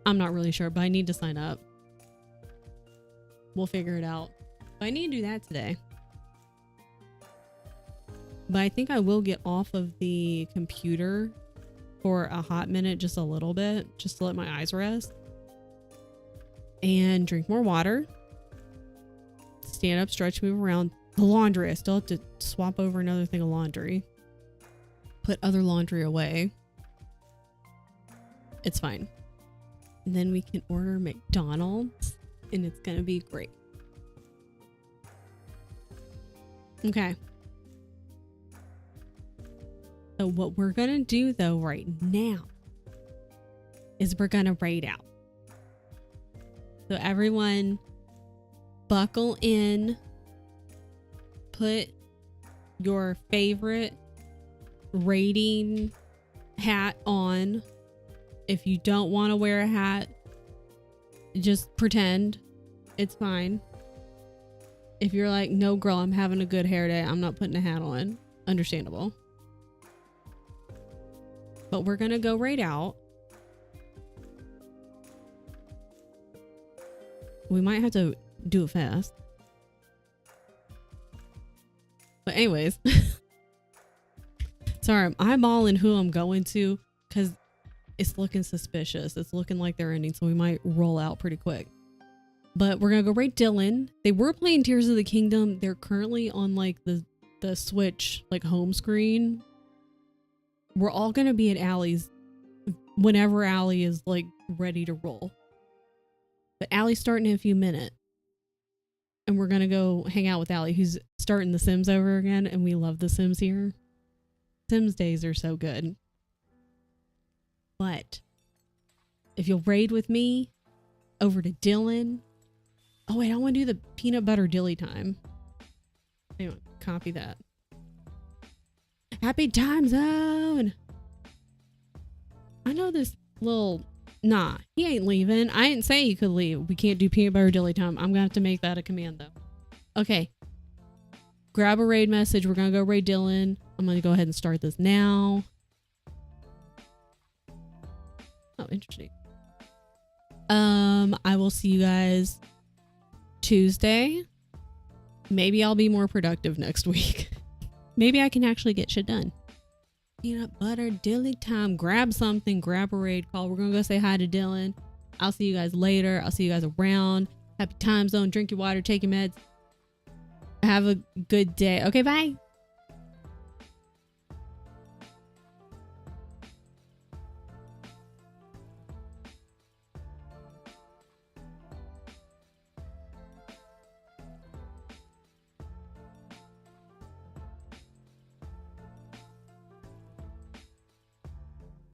I'm not really sure, but I need to sign up. We'll figure it out. But I need to do that today. But I think I will get off of the computer for a hot minute, just a little bit, just to let my eyes rest. And drink more water. Stand up, stretch, move around. The laundry, I still have to swap over another thing of laundry. Put other laundry away. It's fine. And then we can order McDonald's and it's gonna be great. Okay. So what we're gonna do though right now is we're gonna rate out. So everyone buckle in, put your favorite rating hat on. If you don't want to wear a hat, just pretend it's fine. If you're like, no girl, I'm having a good hair day, I'm not putting a hat on, understandable. But we're gonna go raid out. We might have to do it fast. But anyways. Sorry, I'm eyeballing who I'm going to because it's looking suspicious. It's looking like they're ending, so we might roll out pretty quick. But we're gonna go raid Dylan. They were playing Tears of the Kingdom. They're currently on like the Switch like home screen. We're all gonna be at Allie's whenever Allie is like ready to roll. But Allie's starting in a few minutes. And we're gonna go hang out with Allie, who's starting The Sims over again, and we love The Sims here. Sims days are so good. But if you'll raid with me over to Dylan. Oh wait, I want to do the peanut butter dilly time. Anyway, copy that. Happy time zone. I know this little. Nah, he ain't leaving. I didn't say he could leave. We can't do peanut butter dilly time. I'm gonna have to make that a command though. Okay. Grab a raid message. We're gonna go raid Dylan. I'm gonna go ahead and start this now. Oh, interesting. I will see you guys Tuesday. Maybe I'll be more productive next week. Maybe I can actually get shit done. Peanut butter dilly time. Grab something. Grab a raid call. We're gonna go say hi to Dylan. I'll see you guys later. I'll see you guys around. Happy time zone. Drink your water. Take your meds. Have a good day. Okay, bye.